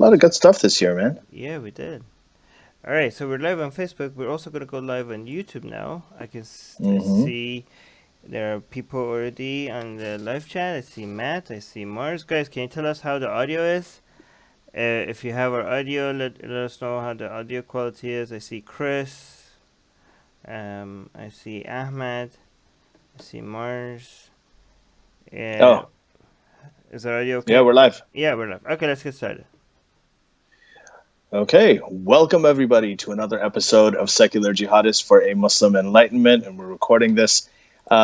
lot of good stuff this year, man. Yeah, we did. All right, so we're live on Facebook. We're also gonna go live on YouTube now. I Hmm. see there are people already on the live chat. I see Matt. I see Mars. Guys, can you tell us how the audio is? If you have our audio, let us know how the audio quality is. I see Chris. I see Ahmed. I see Mars. Uh, Oh, is our audio yeah, okay? we're live. Yeah, we're live. Okay, let's get started. Okay, welcome everybody to another episode of Secular Jihadists for a Muslim Enlightenment, and we're recording this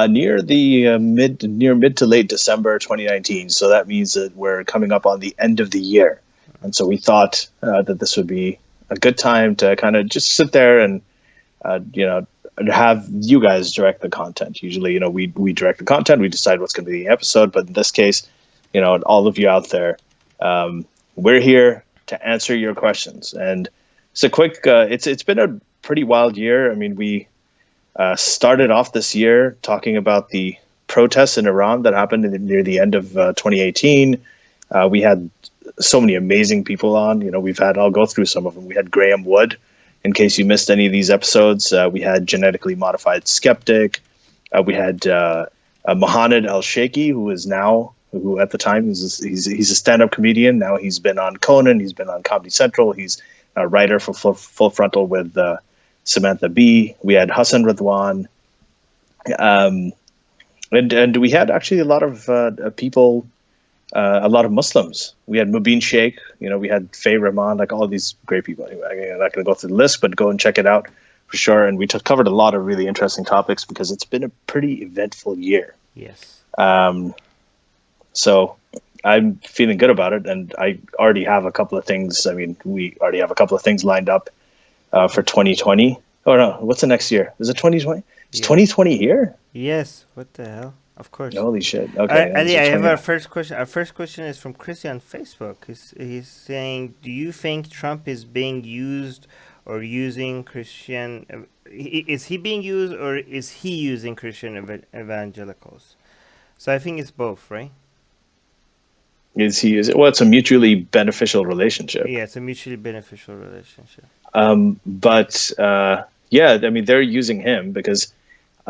near the mid to late December 2019. So that means that we're coming up on the end of the year, and so we thought that this would be a good time to kind of just sit there and uh, you know have you guys direct the content. Usually, we direct the content, we decide what's going to be the episode, but in this case, all of you out there, we're here to answer your questions. And it's a quick. It's been a pretty wild year. I mean, we started off this year talking about the protests in Iran that happened near the end of 2018. We had so many amazing people on. I'll go through some of them. We had Graham Wood. In case you missed any of these episodes, we had genetically modified skeptic. We had Mohanad Al Sheikhi, who at the time he's a stand-up comedian. Now he's been on Conan. He's been on Comedy Central. He's a writer for Full Frontal with Samantha Bee. We had Hassan Radwan, um, and we had actually a lot of people, a lot of Muslims. We had Mubin Sheikh. We had Faye Rahman, like all these great people. Anyway, I'm not going to go through the list, but go and check it out for sure. And we covered a lot of really interesting topics because it's been a pretty eventful year. Yes. Um, so I'm feeling good about it, and I already have a couple of things. I mean, we already have a couple of things lined up for 2020. Oh no, what's the next year? Is it 2020? Is Yeah. 2020 here? Yes. What the hell? Of course. Holy shit! Okay, then Ali, so I have 20. our first question. Our first question is from Chrissy on Facebook. He's saying, "Do you think Trump is being used or using Christian? Is he being used or is he using Christian evangelicals?" So I think it's both, right? Is he? Is it? Well, it's a mutually beneficial relationship. Yeah, it's a mutually beneficial relationship. But yeah, I mean, they're using him because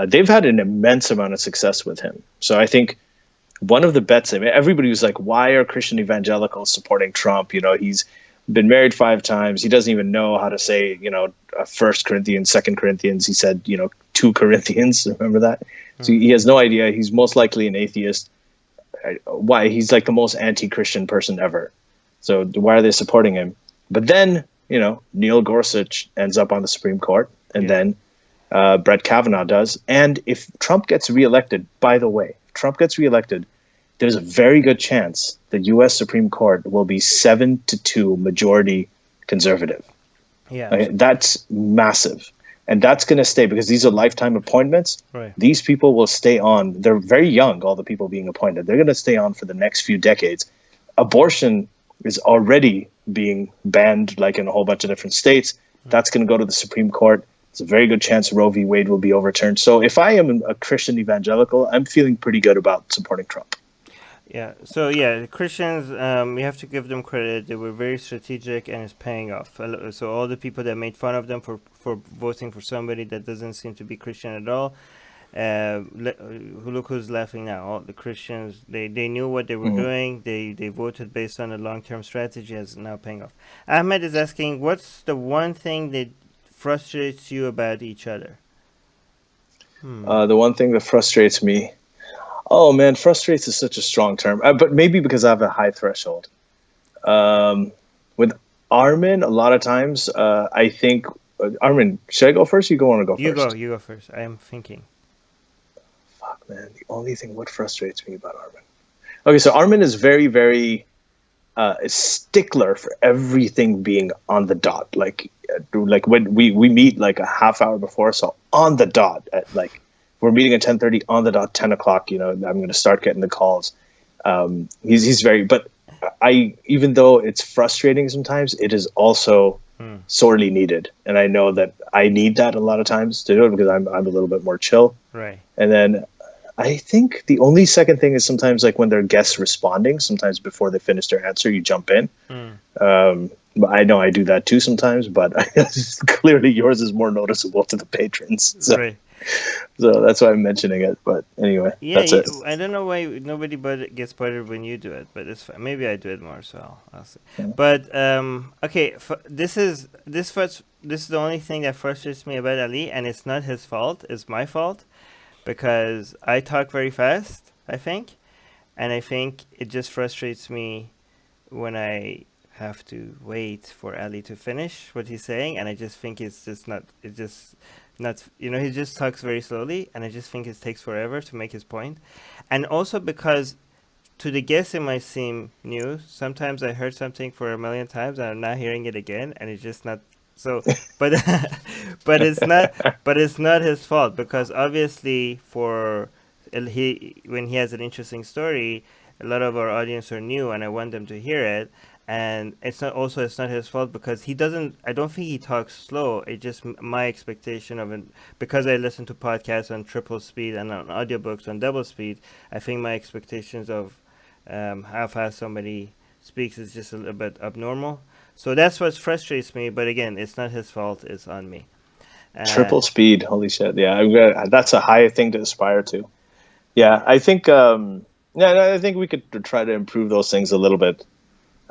they've had an immense amount of success with him. So I think one of the bets, I mean, everybody was like, why are Christian evangelicals supporting Trump? He's been married 5 times. He doesn't even know how to say, First Corinthians, Second Corinthians. He said, 2 Corinthians. Remember that? So Hmm. he has no idea. He's most likely an atheist. Why? He's like the most anti-Christian person ever. So why are they supporting him? But then, Neil Gorsuch ends up on the Supreme Court, and Yeah. then Brett Kavanaugh does. And if Trump gets reelected, by the way, if Trump gets reelected, there's a very good chance the U.S. Supreme Court will be 7-2 majority conservative. Yeah. Okay? That's massive. And that's going to stay because these are lifetime appointments. Right. These people will stay on. They're very young, all the people being appointed. They're going to stay on for the next few decades. Abortion is already being banned, like in a whole bunch of different states. Hmm. That's going to go to the Supreme Court. It's a very good chance Roe v. Wade will be overturned. So if I am a Christian evangelical, I'm feeling pretty good about supporting Trump. Yeah. So yeah, the Christians, we have to give them credit. They were very strategic, and it's paying off. So all the people that made fun of them for voting for somebody that doesn't seem to be Christian at all, look who's laughing now. All the Christians, they knew what they were Mhm. doing. They voted based on a long term strategy, is now paying off. Ahmed is asking, what's the one thing that frustrates you about each other? Hmm. The one thing that frustrates me, oh man, frustrates is such a strong term, but maybe because I have a high threshold. Um, with Armin, a lot of times, I think, Armin, should I go first? You go want to go You go. first? You go first. I am thinking. Fuck, man. The only thing what frustrates me about Armin. Okay, so Armin is very, very a stickler for everything being on the dot. Like when we meet like a half hour before, so on the dot at like we're meeting at 10:30 on the dot 10 o'clock. I'm going to start getting the calls. He's very, but I even though it's frustrating sometimes, it is also Hmm. sorely needed, and I know that I need that a lot of times to do it because I'm a little bit more chill. Right. And then I think the only second thing is sometimes like when there are guests responding, sometimes before they finish their answer, you jump in. Mm, But I know I do that too sometimes, but clearly yours is more noticeable to the patrons. So, right. so that's why I'm mentioning it. But anyway, Yeah, that's it. I don't know why nobody but gets bothered when you do it, but it's fine. Maybe I do it more, so I'll see. But okay, this is the only thing that frustrates me about Ali, and it's not his fault. It's my fault because I talk very fast. I think, and I think it just frustrates me when I have to wait for Ali to finish what he's saying, and I just think it's just not. It just not. He just talks very slowly, and I just think it takes forever to make his point, and also because to the guest it might seem new. Sometimes I heard something for a million times, and I'm not hearing it again, and it's just not. So, but but it's not. But it's not his fault because obviously for he when he has an interesting story, a lot of our audience are new, and I want them to hear it. And it's not his fault because he doesn't. I don't think he talks slow. It just my expectation of it because I listen to podcasts on triple speed and on audiobooks on double speed. I think my expectations of how fast somebody speaks is just a little bit abnormal. So that's what frustrates me. But again, it's not his fault. It's on me. Uh, Triple speed, holy shit! Yeah, that's a high thing to aspire to. Yeah, yeah. I think. Yeah, no, I think we could try to improve those things a little bit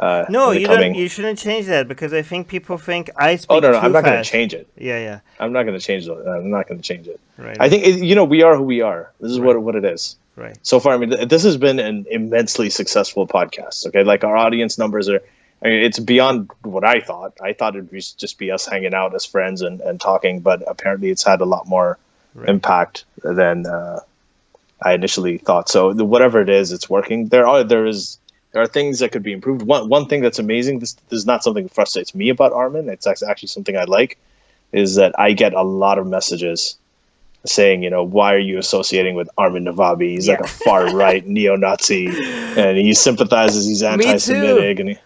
No, in the you don't. coming. You shouldn't change that because I think people think I Oh speak no, no, I'm too not going to fast. change it. Yeah, yeah. I'm not going to change it. I'm not going to change it. Right, I right, think we are who we are. This is right, what it is. right. So far, I mean, this has been an immensely successful podcast. Okay, like our audience numbers are. I mean, it's beyond what I thought. I thought it'd just be us hanging out as friends and talking, but apparently it's had a lot more Right. impact than I initially thought. So whatever it is, it's working. There are things that could be improved. One thing that's amazing. This is not something that frustrates me about Armin. It's actually something I like. Is that I get a lot of messages saying, why are you associating with Armin Navabi? He's like Yeah. a far right neo-Nazi, and he sympathizes. He's Me too. anti-Semitic,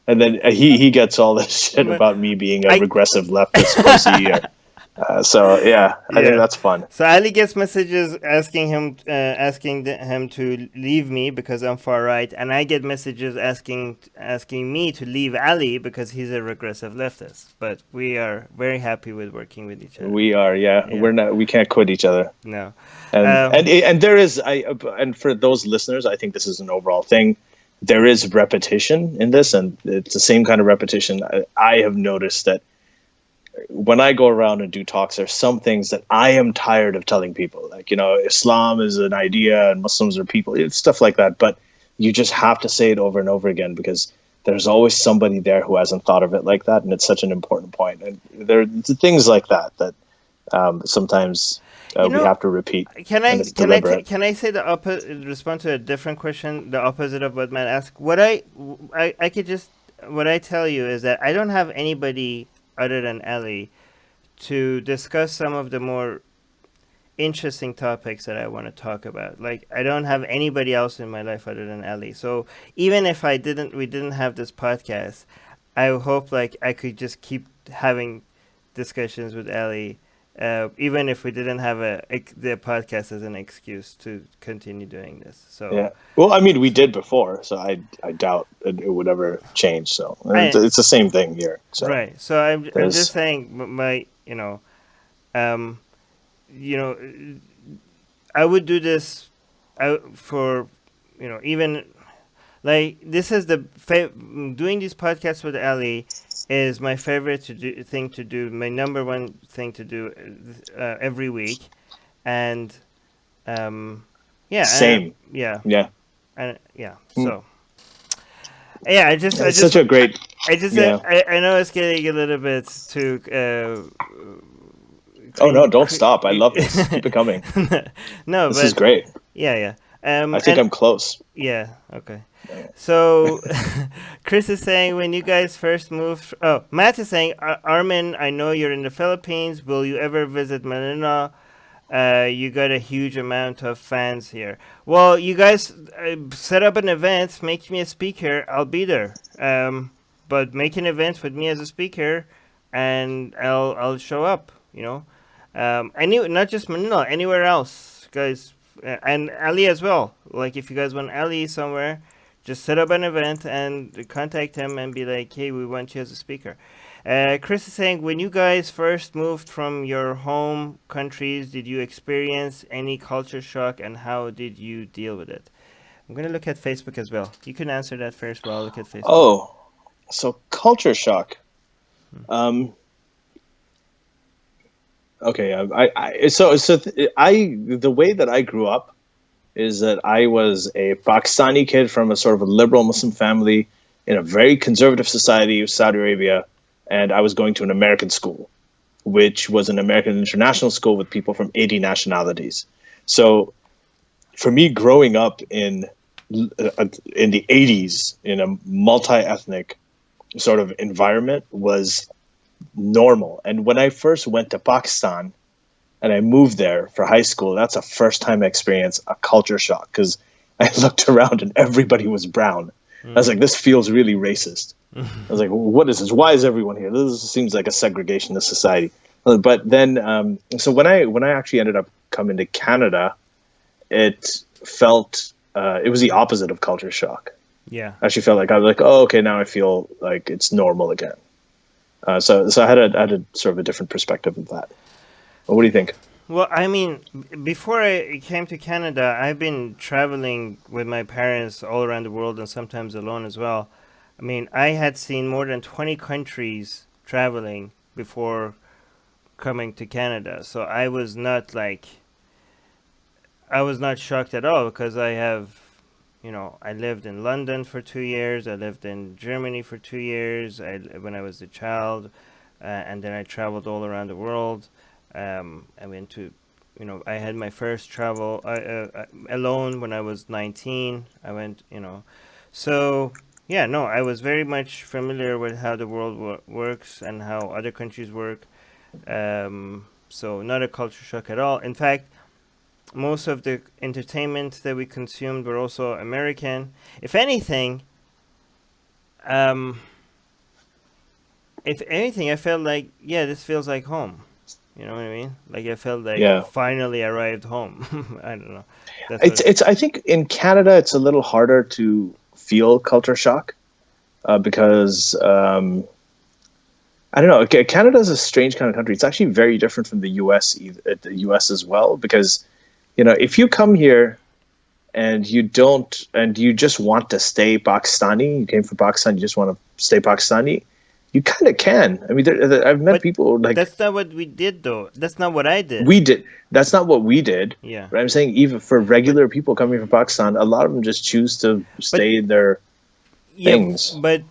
and then he gets all this shit M- about me being a I. regressive leftist pussy. So yeah, I think Yeah. that's fun. So Ali gets messages asking him to leave me because I'm far right, and I get messages asking me to leave Ali because he's a regressive leftist. But we are very happy with working with each other. We are, yeah. Yeah. We're not. We can't quit each other. No. And Um. and and there is and for those listeners, I think this is an overall thing. There is repetition in this, and it's the same kind of repetition. I have noticed that when I go around and do talks, there's some things that I am tired of telling people. Like, Islam is an idea and Muslims are people, it's stuff like that. But you just have to say it over and over again because there's always somebody there who hasn't thought of it like that. And it's such an important point. And there are things like that sometimes You we know, have to repeat, can and I it's deliberate. can I say the opposite? Respond to a different question, the opposite of what Matt asked. I could just what I tell you is that I don't have anybody other than Ellie to discuss some of the more interesting topics that I want to talk about. Like I don't have anybody else in my life other than Ellie. So even if we didn't have this podcast, I hope like I could just keep having discussions with Ellie, even if we didn't have the podcast as an excuse to continue doing this. Yeah. Well, I mean, we So did before, so I doubt it would ever change. So I it's the same thing here. So right. So I'm just there's saying my um you know I would do this for even like this is doing these podcasts with Ali is my favorite thing to do, my number one thing to do every week, and um, yeah, same. yeah, Yeah. and yeah. Hmm. So yeah, It's such a great. Yeah. I know it's getting a little bit too Oh no! Don't cre- stop. I love this. Keep it coming. no, This is but great. yeah, yeah. I think And I'm close. yeah, okay. So, Chris is saying when you guys first moved. Oh, Matt is saying, Armin, I know you're in the Philippines. Will you ever visit Manila? You got a huge amount of fans here. Well, you guys set up an event, make me a speaker. I'll be there. But make an event with me as a speaker, and I'll show up. Not just Manila, anywhere else, guys. and Ali as well. Like if you guys want Ali somewhere, just set up an event and contact him and be like, hey, we want you as a speaker. Chris is saying, when you guys first moved from your home countries, did you experience any culture shock, and how did you deal with it? I'm gonna look at Facebook as well. You can answer that first while I look at Facebook. Oh, so culture shock. Um, okay, the way that I grew up is that I was a Pakistani kid from a sort of a liberal Muslim family in a very conservative society of Saudi Arabia, and I was going to an American school, which was an American international school with people from 80 nationalities. So for me, growing up in the 80s in a multi-ethnic sort of environment was normal. And when I first went to Pakistan and I moved there for high school, that's a first time I experienced a culture shock because I looked around and everybody was brown. I was like, this feels really racist. I was like, what is this? Why is everyone here? This seems like a segregationist society. But then, so when I actually ended up coming to Canada, it felt it was the opposite of culture shock. Yeah. I actually felt like I was like, oh, okay, now I feel like it's normal again. So I had a sort of a different perspective of that. What do you think? Well, I mean, before I came to Canada, I've been traveling with my parents all around the world and sometimes alone as well. I mean, I had seen more than 20 countries traveling before coming to Canada. So I was not shocked at all because I lived in London for 2 years. I lived in Germany for 2 years when I was a child. And then I traveled all around the world. I went to, I had my first travel alone when I was 19. I went, so yeah, no, I was very much familiar with how the world works and how other countries work. So not a culture shock at all. In fact, most of the entertainment that we consumed were also American. If anything, um, if anything, I felt like, yeah, this feels like home. You know what I mean? Like I felt like Yeah, finally arrived home. I don't know. That's it's what. it's. I think in Canada it's a little harder to feel culture shock because I don't know. Canada is a strange kind of country. It's actually very different from the U.S. The U.S. as well because if you come here and you just want to stay Pakistani, you came from Pakistan, you just want to stay Pakistani, you kind of can. I mean, I've met But people like that's not what we did, though. That's not what I did. we did. That's not what we did. Yeah. But I'm saying even for But regular people coming from Pakistan, a lot of them just choose to but stay in their yeah, things. but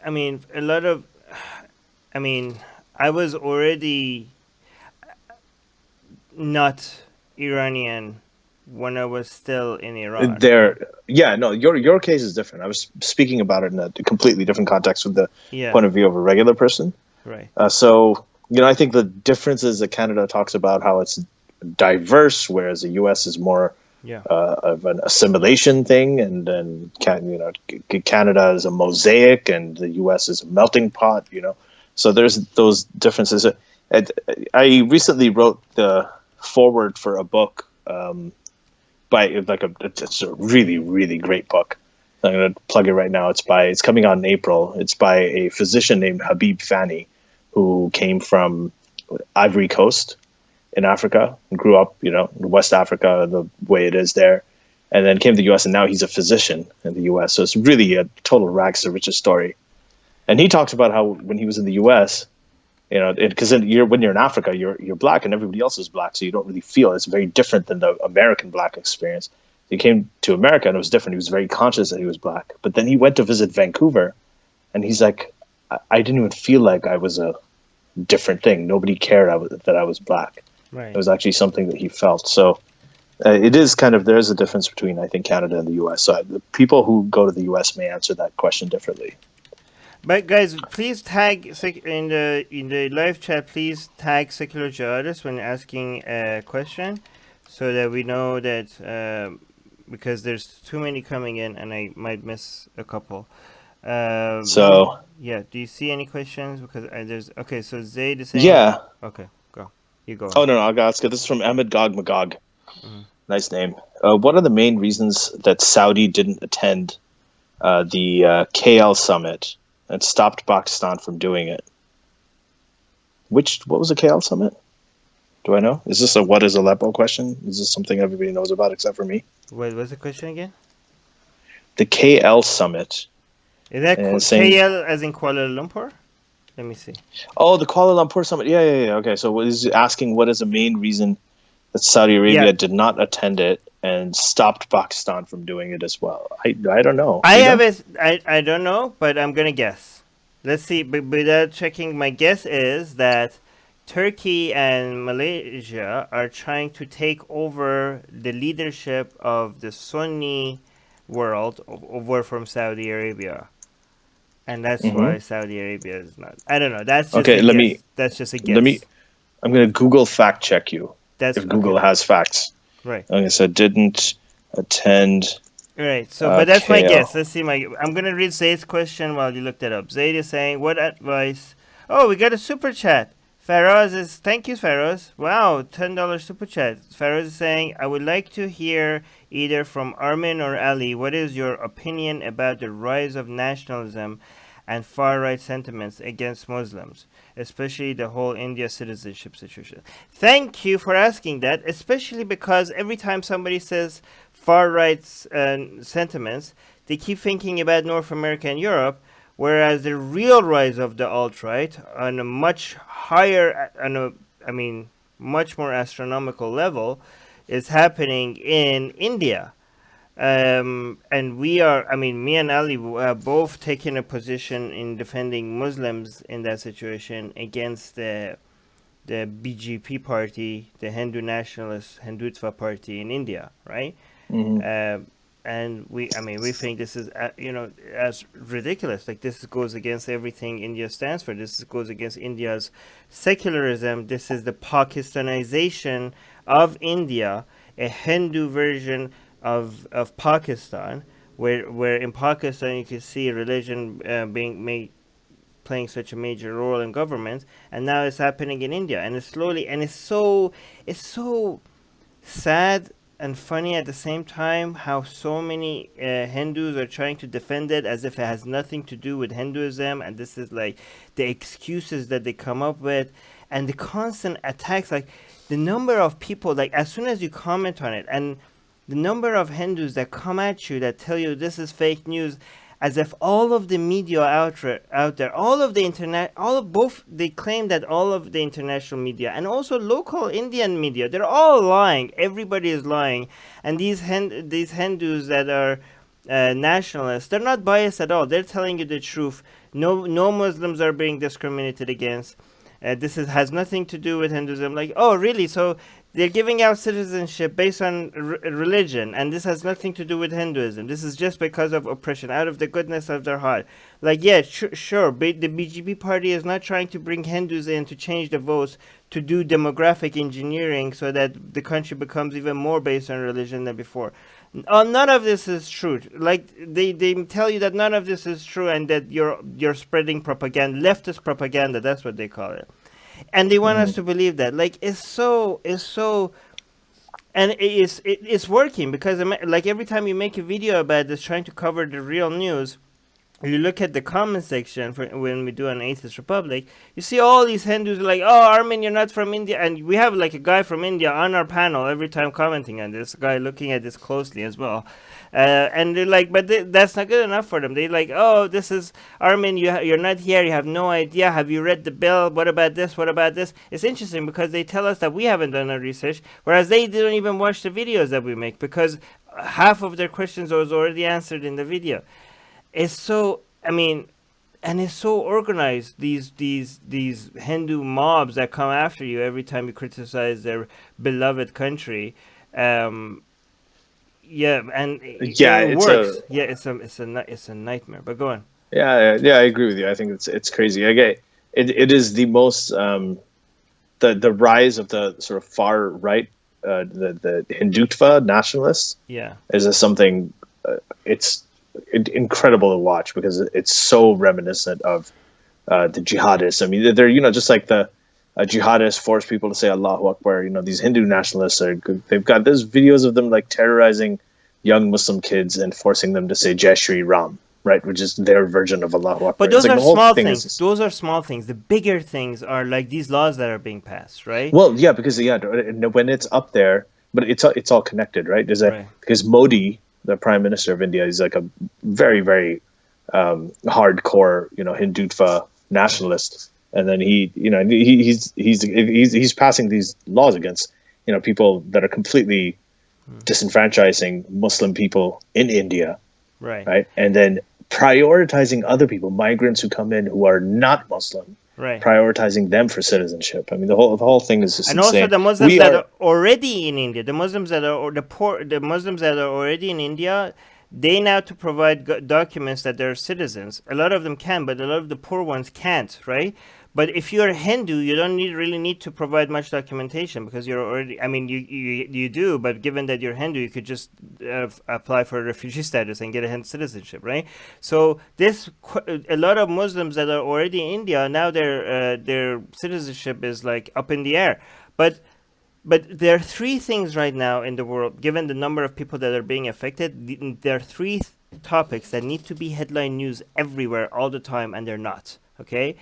I mean, a lot of, I mean, I was already not Iranian when I was still in Iran. Yeah, no, your case is different. I was speaking about it in a completely different context with the Yeah. point of view of a regular person. Right. So I think the difference is that Canada talks about how it's diverse, whereas the U.S. is more Yeah. of an assimilation thing, and then Canada is a mosaic, and the U.S. is a melting pot. So there's those differences. I recently wrote the forward for a book by it's a really really great book. I'm going to plug it right now. It's coming out in April. It's by a physician named Habib Fani, who came from Ivory Coast in Africa and grew up, in West Africa, the way it is there, and then came to the U.S. and now he's a physician in the U.S. So it's really a total rags to riches story. And he talks about how when he was in the U.S., because when you're in Africa, you're black and everybody else is black, so you don't really feel it. It's very different than the American black experience. He came to America and it was different. He was very conscious that he was black, but then he went to visit Vancouver, and he's like, I didn't even feel like I was a different thing. Nobody cared that I was black. It Right. was actually something that he felt. So it is kind of there's a difference between I think Canada and the U.S. So the people who go to the U.S. may answer that question differently. But guys, please tag in the live chat. Please tag secular jihadists when asking a question, so that we know that because there's too many coming in and I might miss a couple. So Yeah. Do you see any questions? Because there's okay. So Zayd is saying yeah. okay. Go. You go Oh ahead. no, I'll ask it. This is from Ahmed Gog Magog. Nice name. What are the main reasons that Saudi didn't attend the KL summit and stopped Pakistan from doing it? What was the KL summit? Do I know? Is this a what is Aleppo question? Is this something everybody knows about except for me? What was the question again? The KL summit Is that and saying, KL as in Kuala Lumpur? Let me see. oh, the Kuala Lumpur summit. Yeah, yeah, yeah. Okay, so what is asking what is the main reason that Saudi Yeah, Arabia did not attend it and stopped Pakistan from doing it as well? I don't know. I Do you have know? a. I don't know, but I'm gonna guess. Let's see. But without checking, my guess is that Turkey and Malaysia are trying to take over the leadership of the Sunni world over from Saudi Arabia, and that's Hmm. why Saudi Arabia is not. I don't know. That's just Okay, a guess. That's just a let me. guess. I'm gonna Google fact check you That's if okay. Google has facts. Right. Okay, so didn't attend Right. So, but that's my guess. KL. Let's see. I'm gonna read Zayd's question while you look that up. Zayd is saying, "What advice?" Oh, we got a super chat. Faroz is thank you, Faroz. Wow, $10 super chat. Faroz is saying, "I would like to hear either from Armin or Ali. What is your opinion about the rise of nationalism and far right sentiments against Muslims, especially the whole India citizenship situation?" Thank you for asking that, especially because every time somebody says far right sentiments, they keep thinking about North America and Europe, whereas the real rise of the alt right on a much higher, I mean, much more astronomical level, is happening in India. And we are, I mean, me and Ali have both taken a position in defending Muslims in that situation against the BJP party, the Hindu nationalist Hindutva party in India, right? Hmm. Uh, and I mean, we think this is, as ridiculous. Like this goes against everything India stands for. This goes against India's secularism. This is the Pakistanization of India, a Hindu version of Pakistan, where in Pakistan you can see religion being made playing such a major role in government, and now it's happening in India, and it's slowly, and it's so sad and funny at the same time how so many Hindus are trying to defend it as if it has nothing to do with Hinduism, and this is like the excuses that they come up with, and the constant attacks, like the number of people, like as soon as you comment on it, and the number of Hindus that come at you that tell you this is fake news, as if all of the media out there, all of the internet, all of both, they claim that all of the international media and also local Indian media, they're all lying. Everybody is lying, and these Hindus that are nationalists, they're not biased at all. They're telling you the truth. No Muslims are being discriminated against. Has nothing to do with Hinduism. Like, oh, really? So they're giving out citizenship based on religion, and this has nothing to do with Hinduism. This is just because of oppression, out of the goodness of their heart. Like, yeah, sure, the BGP party is not trying to bring Hindus in to change the votes, to do demographic engineering so that the country becomes even more based on religion than before. None of this is true. Like they tell you that none of this is true, and that you're spreading propaganda, leftist propaganda. That's what they call it, and they want us Hmm. to believe that. Like it's so, and it's working because like every time you make a video about this, trying to cover the real news, you look at the comment section for when we do an atheist republic, you see all these Hindus like, oh, Armin, you're not from India, and we have like a guy from India on our panel every time commenting on this, guy looking at this closely as well. And they're like, but that's not good enough for them. They like, oh, this is Armin, you're not here, you have no idea, have you read the bill, what about this, what about this? It's interesting because they tell us that we haven't done our research, whereas they didn't even watch the videos that we make, because half of their questions was already answered in the video. It's so, I mean, and it's so organized, these Hindu mobs that come after you every time you criticize their beloved country. um yeah, and Yeah, it works. Yeah, it's a nightmare, but go on. yeah, I agree with you. I think it's crazy. I get it is the most the rise of the sort of far right, the Hindutva nationalists Yeah. is just something it's incredible to watch because it's so reminiscent of the jihadists. I mean, they're just like jihadists force people to say Allahu Akbar. These Hindu nationalists they've got there's videos of them like terrorizing young Muslim kids and forcing them to say Jai Shri Ram, right, which is their version of Allahu But Akbar. It's those like are the whole small thing is things. just, Those are small things. The bigger things are like these laws that are being passed, right? well, yeah, because when it's up there, but it's all connected, right? Right. Because Modi, the Prime Minister of India, is like a very very hardcore, Hindutva Right. nationalist, and then he's passing these laws against people that are completely Mm. disenfranchising Muslim people in India, Right. right? And then prioritizing other people, migrants who come in who are not Muslim, Right. prioritizing them for citizenship. I mean, the whole thing is just And also insane. the Muslims We that are, are already in India, the Muslims that are or the poor, the Muslims that are already in India, they now to provide documents that they're citizens. A lot of them can, but a lot of the poor ones can't, right? But if you're a Hindu, you don't really need to provide much documentation because you're already. I mean, you do, but given that you're Hindu, you could just apply for refugee status and get a Hindu citizenship, right? So a lot of Muslims that are already in India now their citizenship is like up in the air, but there are three things right now in the world, given the number of people that are being affected. There are three topics that need to be headline news everywhere all the time, and they're not. Okay,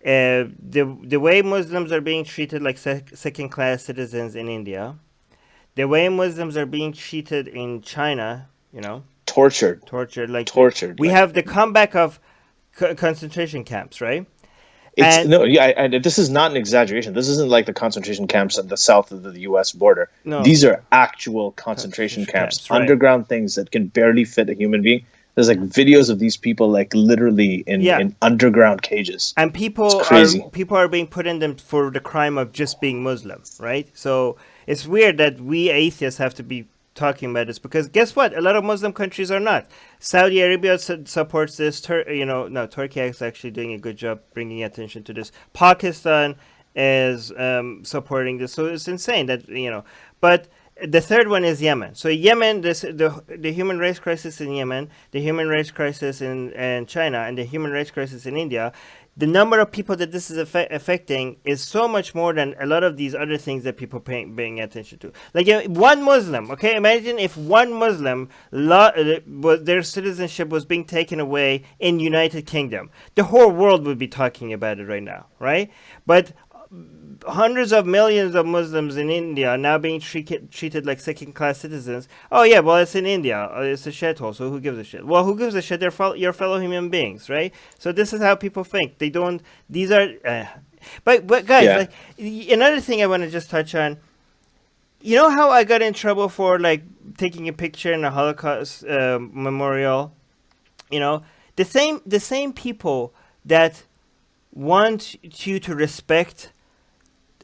the way Muslims are being treated like second class citizens in India, the way Muslims are being treated in China, tortured, tortured. Like tortured. we Like, have the comeback of concentration camps, right? it's And no, yeah, and this is not an exaggeration. This isn't like the concentration camps at the south of the U.S. border. no These are actual concentration concentration camps, camps, right? underground things that can barely fit a human being. There's like videos of these people like literally in Yeah, in underground cages. and It's crazy. people are being put in them for the crime of just being Muslim, right? So it's weird that we atheists have to be talking about this because guess what? A lot of Muslim countries are not. Saudi Arabia supports this. No, Turkey is actually doing a good job bringing attention to this. Pakistan is supporting this, so it's insane that But the third one is Yemen. So Yemen, the human rights crisis in Yemen, the human rights crisis in China, and the human rights crisis in India. The number of people that this is affecting is so much more than a lot of these other things that people paying attention to. Like one Muslim, okay? Imagine if one Muslim their citizenship was being taken away in United Kingdom, the whole world would be talking about it right now, right? But hundreds of millions of Muslims in India are now being treated like second class citizens. Oh yeah, well it's in India, it's a shithole. So who gives a shit? Well, who gives a shit? They're your fellow human beings, right? So this is how people think. They don't. These are. But guys, Yeah. like another thing I want to just touch on. You know how I got in trouble for like taking a picture in a Holocaust memorial? The same people that want you to respect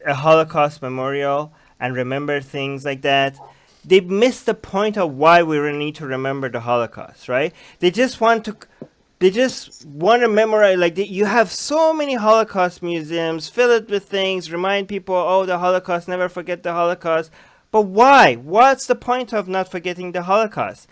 a Holocaust memorial and remember things like that, they miss the point of why we need to remember the Holocaust, right? They just want to memorize. Like you have so many Holocaust museums, fill it with things, remind people, oh, the Holocaust, never forget the Holocaust. But why? What's the point of not forgetting the Holocaust?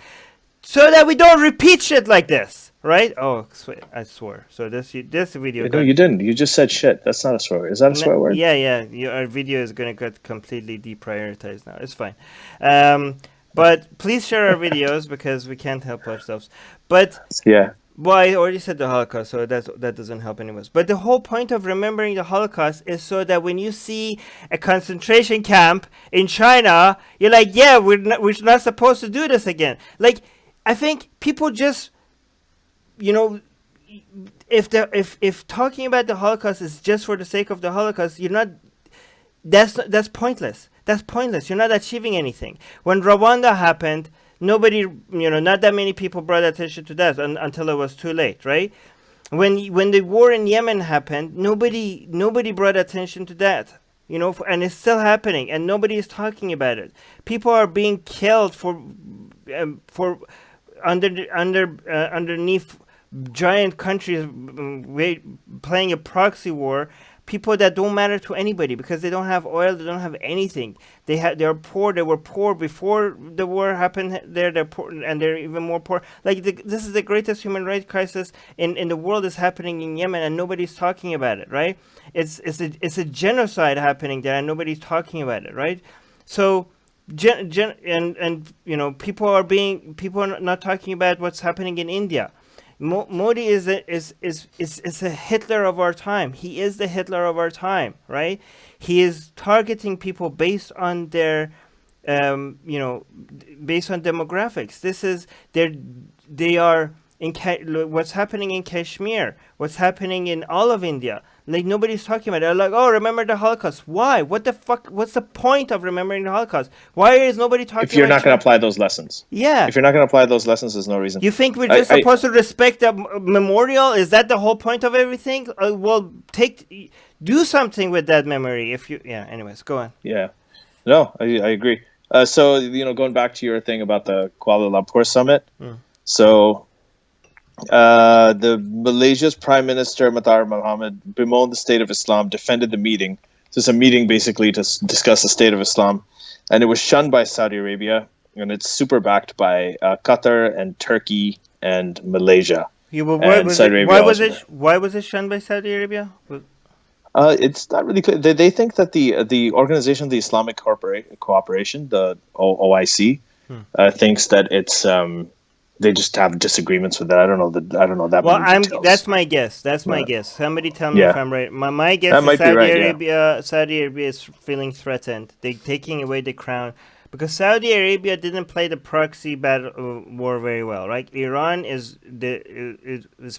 So that we don't repeat shit like this, right? Oh, I swore. So this video No, got you didn't. You just said shit. That's not a swear word. Is that a swear word? yeah, yeah. Our video is gonna get completely deprioritized now. It's fine. Um, but please share our videos because we can't help ourselves. But Yeah. well, I already said the Holocaust, so that doesn't help anyways. But the whole point of remembering the Holocaust is so that when you see a concentration camp in China, you're like, yeah, we're not supposed to do this again. Like, I think people just, you know, if talking about the Holocaust is just for the sake of the Holocaust, you're not. That's pointless. That's pointless. You're not achieving anything. When Rwanda happened, nobody, not that many people brought attention to that until it was too late, right? When the war in Yemen happened, nobody brought attention to that. And it's still happening, and nobody is talking about it. People are being killed for underneath giant countries playing a proxy war, people that don't matter to anybody because they don't have oil, they don't have anything. They're poor. They were poor before the war happened. They're poor, and they're even more poor. Like this is the greatest human rights crisis in the world is happening in Yemen, and nobody's talking about it, right? It's a genocide happening there, and nobody's talking about it, right? So and people are not talking about what's happening in India. Modi is a Hitler of our time. He is the Hitler of our time, right? He is targeting people based on their based on demographics. They are what's happening in Kashmir, what's happening in all of India. Like nobody's talking about it. They're like, oh, remember the Holocaust. Why? What the fuck? What's the point of remembering the Holocaust? Why is nobody talking about it? If you're not going to apply those lessons. Yeah. If you're not going to apply those lessons, there's no reason. You think we're just supposed to respect the memorial? Is that the whole point of everything? Well, do something with that memory. Anyways, go on. Yeah. No, I agree. So, going back to your thing about the Kuala Lumpur summit. So, the Malaysia's Prime Minister Mahathir Mohamad bemoaned the state of Islam, defended the meeting. So it's a meeting basically to discuss the state of Islam, and it was shunned by Saudi Arabia, and it's super backed by Qatar and Turkey and Malaysia. Yeah, but why was it shunned by Saudi Arabia? It's not really clear. They think that the Organization of the Islamic Cooperation, the OIC, thinks that it's they just have disagreements with that. I don't know that. Well, that's my guess. My guess. Somebody tell me if I'm right. My guess is Saudi Arabia is feeling threatened. They're taking away the crown because Saudi Arabia didn't play the proxy battle war very well, right? Iran is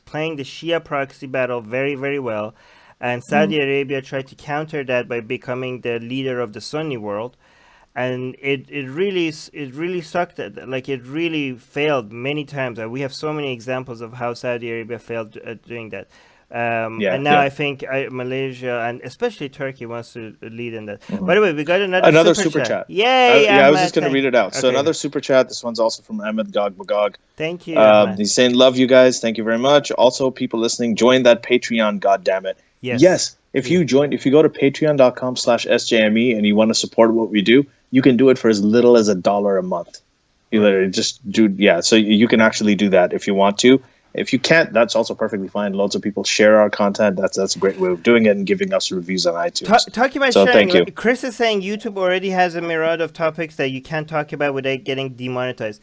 playing the Shia proxy battle very, very well, and Saudi Arabia tried to counter that by becoming the leader of the Sunni world. And it really sucked at, like it really failed many times. We have so many examples of how Saudi Arabia failed at doing that. And now I think Malaysia and especially Turkey wants to lead in that. By the way, we got another super chat. Yay! I was just going to read it out. Okay. So another super chat. This one's also from Ahmed Gog. Thank you. He's saying, "Love you guys. Thank you very much." Also, people listening, join that Patreon. God damn it! Yes. If you go to patreon.com/sjme and you want to support what we do, you can do it for as little as $1 a month. You literally just do, so you can actually do that if you want to. If you can't, that's also perfectly fine. Loads of people share our content. That's a great way of doing it and giving us reviews on iTunes. Talking about sharing, thank you. Chris is saying YouTube already has a myriad of topics that you can't talk about without getting demonetized.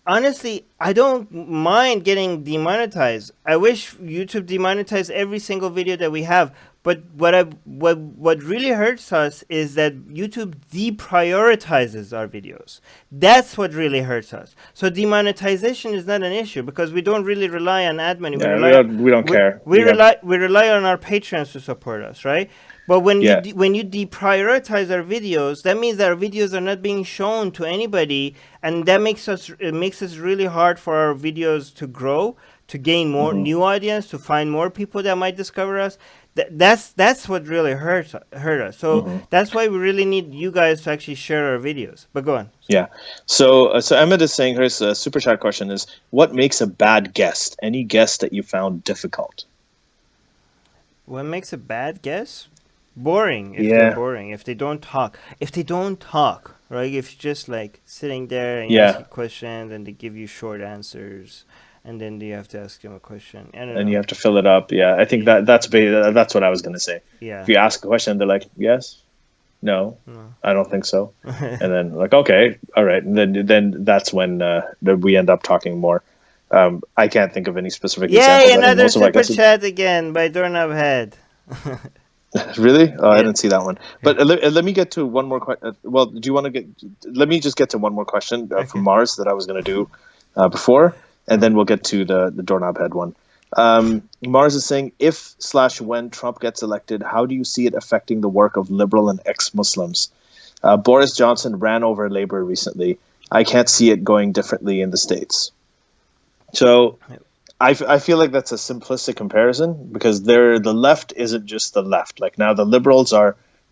Honestly, I don't mind getting demonetized. I wish YouTube demonetized every single video that we have. But what really hurts us is that YouTube deprioritizes our videos. That's what really hurts us. So demonetization is not an issue because we don't really rely on ad money. We don't care. We rely on our patrons to support us, right? But when you deprioritize our videos, that means that our videos are not being shown to anybody, and that makes it really hard for our videos to grow, to gain more new audience, to find more people that might discover us. That's what really hurt us. So that's why we really need you guys to actually share our videos. But go on. Yeah. So Emmett is saying, her super chat question is, what makes a bad guest? Any guest that you found difficult? What makes a bad guest? Boring. If they're boring. If they don't talk. Right? If you're just like sitting there and you ask questions and they give you short answers. And then you have to ask them a question. And you have to fill it up. Yeah, I think that's what I was going to say. Yeah. If you ask a question, they're like, yes, no, I don't think so. And then like, okay, all right. And then that's when we end up talking more. I can't think of any specific examples. Yeah, another super chat again by Doorknob Head. Really? Oh, I didn't see that one. But let me get to one more question. Well, do you want to get? Let me just get to one more question from Mars that I was going to do before. And then we'll get to the Doorknob Head one. Mars is saying, if/when Trump gets elected, how do you see it affecting the work of liberal and ex-Muslims? Boris Johnson ran over Labour recently. I can't see it going differently in the States. So I feel like that's a simplistic comparison because the left isn't just the left. Like now the liberals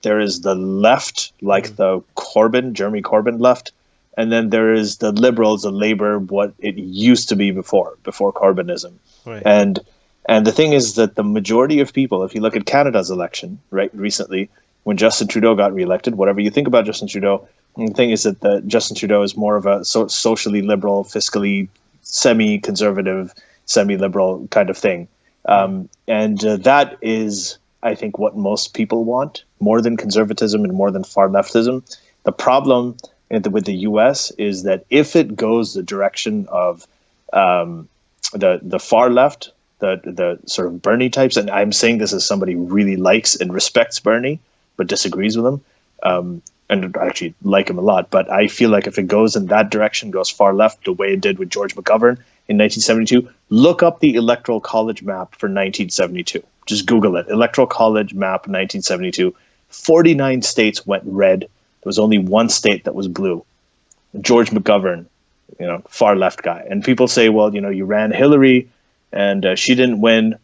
there is the left, like the Jeremy Corbyn left. And then there is the liberals, the Labour, what it used to be before Corbynism. Right. And And the thing is that the majority of people, if you look at Canada's election, right, recently, when Justin Trudeau got reelected, whatever you think about Justin Trudeau, the thing is that Justin Trudeau is more of a socially liberal, fiscally semi-conservative, semi-liberal kind of thing. Mm. And that is, I think, what most people want, more than conservatism and more than far leftism. The problem with the U.S. is that if it goes the direction of the far left, the sort of Bernie types, and I'm saying this as somebody who really likes and respects Bernie, but disagrees with him, and I actually like him a lot. But I feel like if it goes in that direction, goes far left, the way it did with George McGovern in 1972, look up the Electoral College map for 1972. Just Google it. Electoral College map 1972. 49 states went red. There was only one state that was blue. George McGovern, far left guy. And people say, well, you ran Hillary and she didn't win.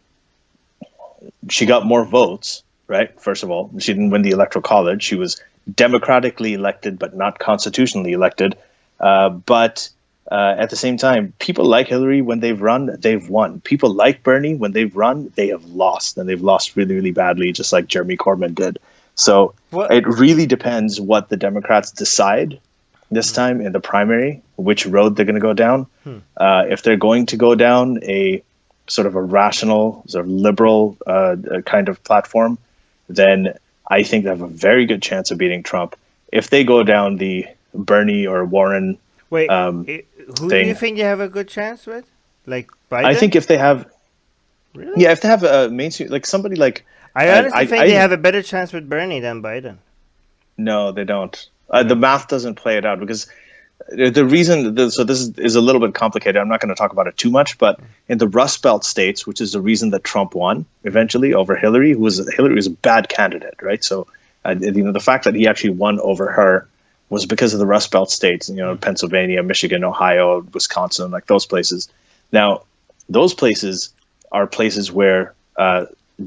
She got more votes, right? First of all, she didn't win the Electoral College. She was democratically elected, but not constitutionally elected. But at the same time, people like Hillary, when they've run, they've won. People like Bernie, when they've run, they have lost. And they've lost really, really badly, just like Jeremy Corbyn did. So What? it really depends what the Democrats decide this Mm. time in the primary, which road they're going to go down. Hmm. If they're going to go down a sort of a rational, sort of liberal kind of platform, then I think they have a very good chance of beating Trump. If they go down the Bernie or Warren Wait, um, who do you thing, think you have a good chance with? Like I Biden? think if they have, Really? yeah, if they have a mainstream, like somebody like, I uh, honestly I, think they I, have a better chance with Bernie than Biden. no, they don't. The Okay. math doesn't play it out because the reason, so this is a little bit complicated. I'm not going to talk about it too much, but in the Rust Belt states, which is the reason that Trump won eventually over Hillary, Hillary was a bad candidate, right? So, the fact that he actually won over her was because of the Rust Belt states, Mm. Pennsylvania, Michigan, Ohio, Wisconsin, like those places. Now, those places are places where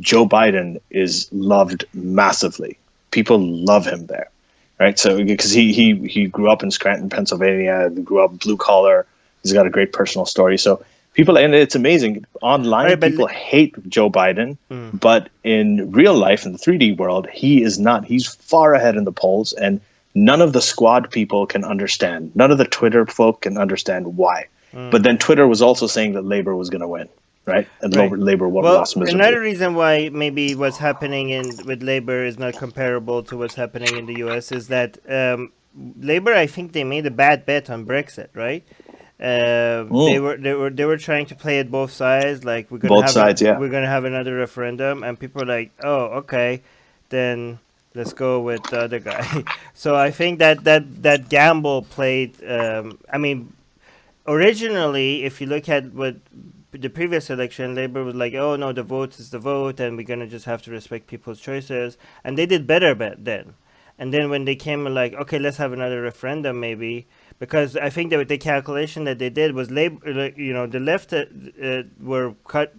Joe Biden is loved massively. People love him there, right? So because he grew up in Scranton, Pennsylvania, grew up blue collar. He's got a great personal story. So people, and it's amazing. All Online, right, but people hate Joe Biden, mm. but in real life, in the 3D world, he is not. He's far ahead in the polls, and none of the squad people can understand. None of the Twitter folk can understand why. Mm. But then Twitter was also saying that Labor was going to win, right? And Right. Labor Well, lost miserably. another reason why maybe what's happening in with Labor is not comparable to what's happening in the U.S. is that Labor, I think they made a bad bet on Brexit, right? Mm. They were trying to play it both sides. Like Both sides, yeah. we're gonna have another referendum, and people are like, oh, okay, then let's go with the other guy. So I think that gamble played. I mean, originally, if you look at what the previous election, Labour was like, "Oh no, the vote is the vote, and we're gonna just have to respect people's choices," and they did better then. And then when they came and like, "Okay, let's have another referendum, maybe," because I think that the calculation that they did was Labour, the left were cut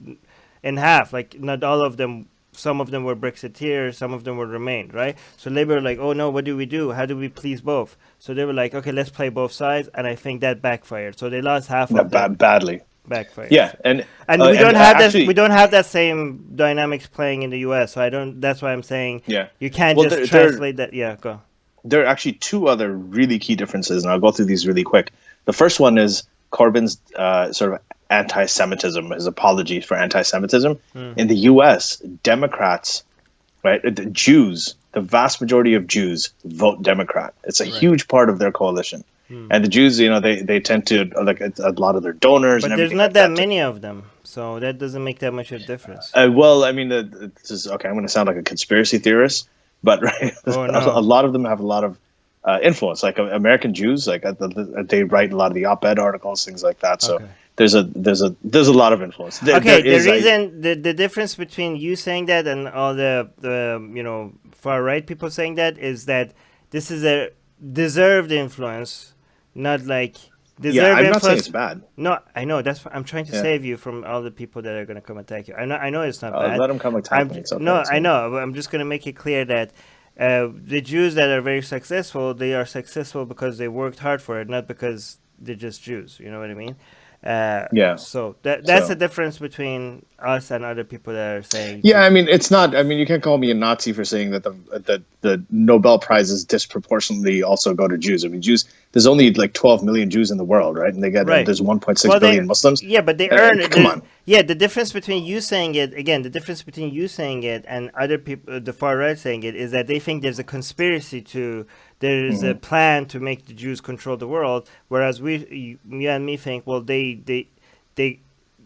in half. Like not all of them. Some of them were Brexiteers, some of them were Remain, right? So Labour were like, oh no, what do we do? How do we please both? So they were like, okay, let's play both sides, and I think that backfired. So they lost half of them. Badly. Backfired. Yeah, and And we actually, don't have that same dynamics playing in the US. So I don't. That's why I'm saying yeah. you can't Well, just translate that. Yeah, go. there are actually two other really key differences, and I'll go through these really quick. The first one is Corbyn's sort of anti-Semitism, his apology for anti-Semitism. Hmm. In the U.S., Democrats, right, the Jews, the vast majority of Jews vote Democrat. It's a Right. huge part of their coalition. Hmm. And the Jews, they tend to, like, a lot of their donors and But there's everything not like that that. many of them, so that doesn't make that much of a difference. Well, I mean, this is okay. I'm going to sound like a conspiracy theorist, but right, Oh a no. lot of them have a lot of influence. Like American Jews, like they write a lot of the op-ed articles, things like that. So Okay. there's a lot of influence. There Okay, the is, reason the difference between you saying that and all the far right people saying that is that this is a deserved influence, not like yeah. deserved I'm not saying it's influence. bad. No, I know that's I'm trying to Yeah, save you from all the people that are gonna come attack you. I know it's not bad. let them come attack me. It's okay. No, It's I fine. know. But I'm just gonna make it clear that the Jews that are very successful, they are successful because they worked hard for it, not because they're just Jews. You know what I mean? Yeah. So that's the So difference between us and other people that are saying yeah, I Jews. mean, it's not. I mean, you can't call me a Nazi for saying that the Nobel prizes disproportionately also go to Jews. I mean, Jews. There's only like 12 million Jews in the world, right? And Right. there's 1.6 Well, billion Muslims. yeah, but they earn it. Come on. Yeah, the difference between you saying it again, the difference between you saying it and other people, the far right saying it, is that they think there's a conspiracy to, there's a Hmm. plan to make the Jews control the world, whereas you and me think, well, they,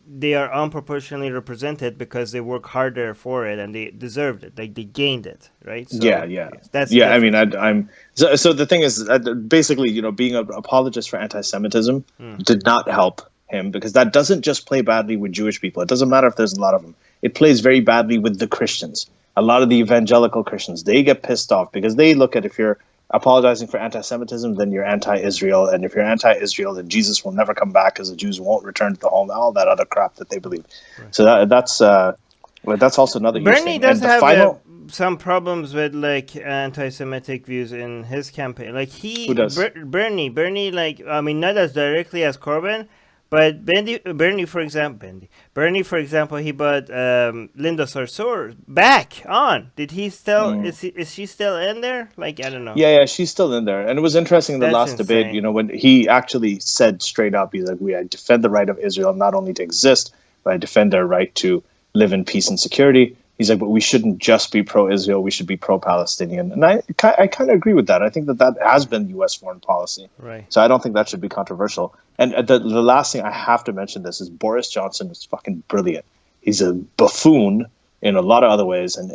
they are unproportionally represented because they work harder for it and they deserved it, like they gained it, right? Yeah, So yeah, yes, that's the yeah. I mean, difference. I'm so the thing is, basically, being an apologist for anti-Semitism Hmm. did not help him because that doesn't just play badly with Jewish people. It doesn't matter if there's a lot of them. It plays very badly with the Christians. A lot of the evangelical Christians, they get pissed off because they look at, if you're apologizing for anti-Semitism, then you're anti-Israel, and if you're anti-Israel, then Jesus will never come back because the Jews won't return to the home. All that other crap that they believe. Right. So that's also another huge Bernie thing. does And the have final, some problems with like anti-Semitic views in his campaign. Like who does? Bernie, like I mean, not as directly as Corbyn, but Bernie, for example, he brought Linda Sarsour back on. Did he still? Mm. Is she still in there? Like I don't know. Yeah, yeah, she's still in there. And it was interesting in the That's last debate, insane. when he actually said straight up, he's like, I defend the right of Israel not only to exist, but I defend their right to live in peace and security. He's like, but we shouldn't just be pro-Israel, we should be pro-Palestinian. And I kind of agree with that. I think that has been U.S. foreign policy. Right. So I don't think that should be controversial. And the last thing I have to mention this is Boris Johnson is fucking brilliant. He's a buffoon in a lot of other ways, and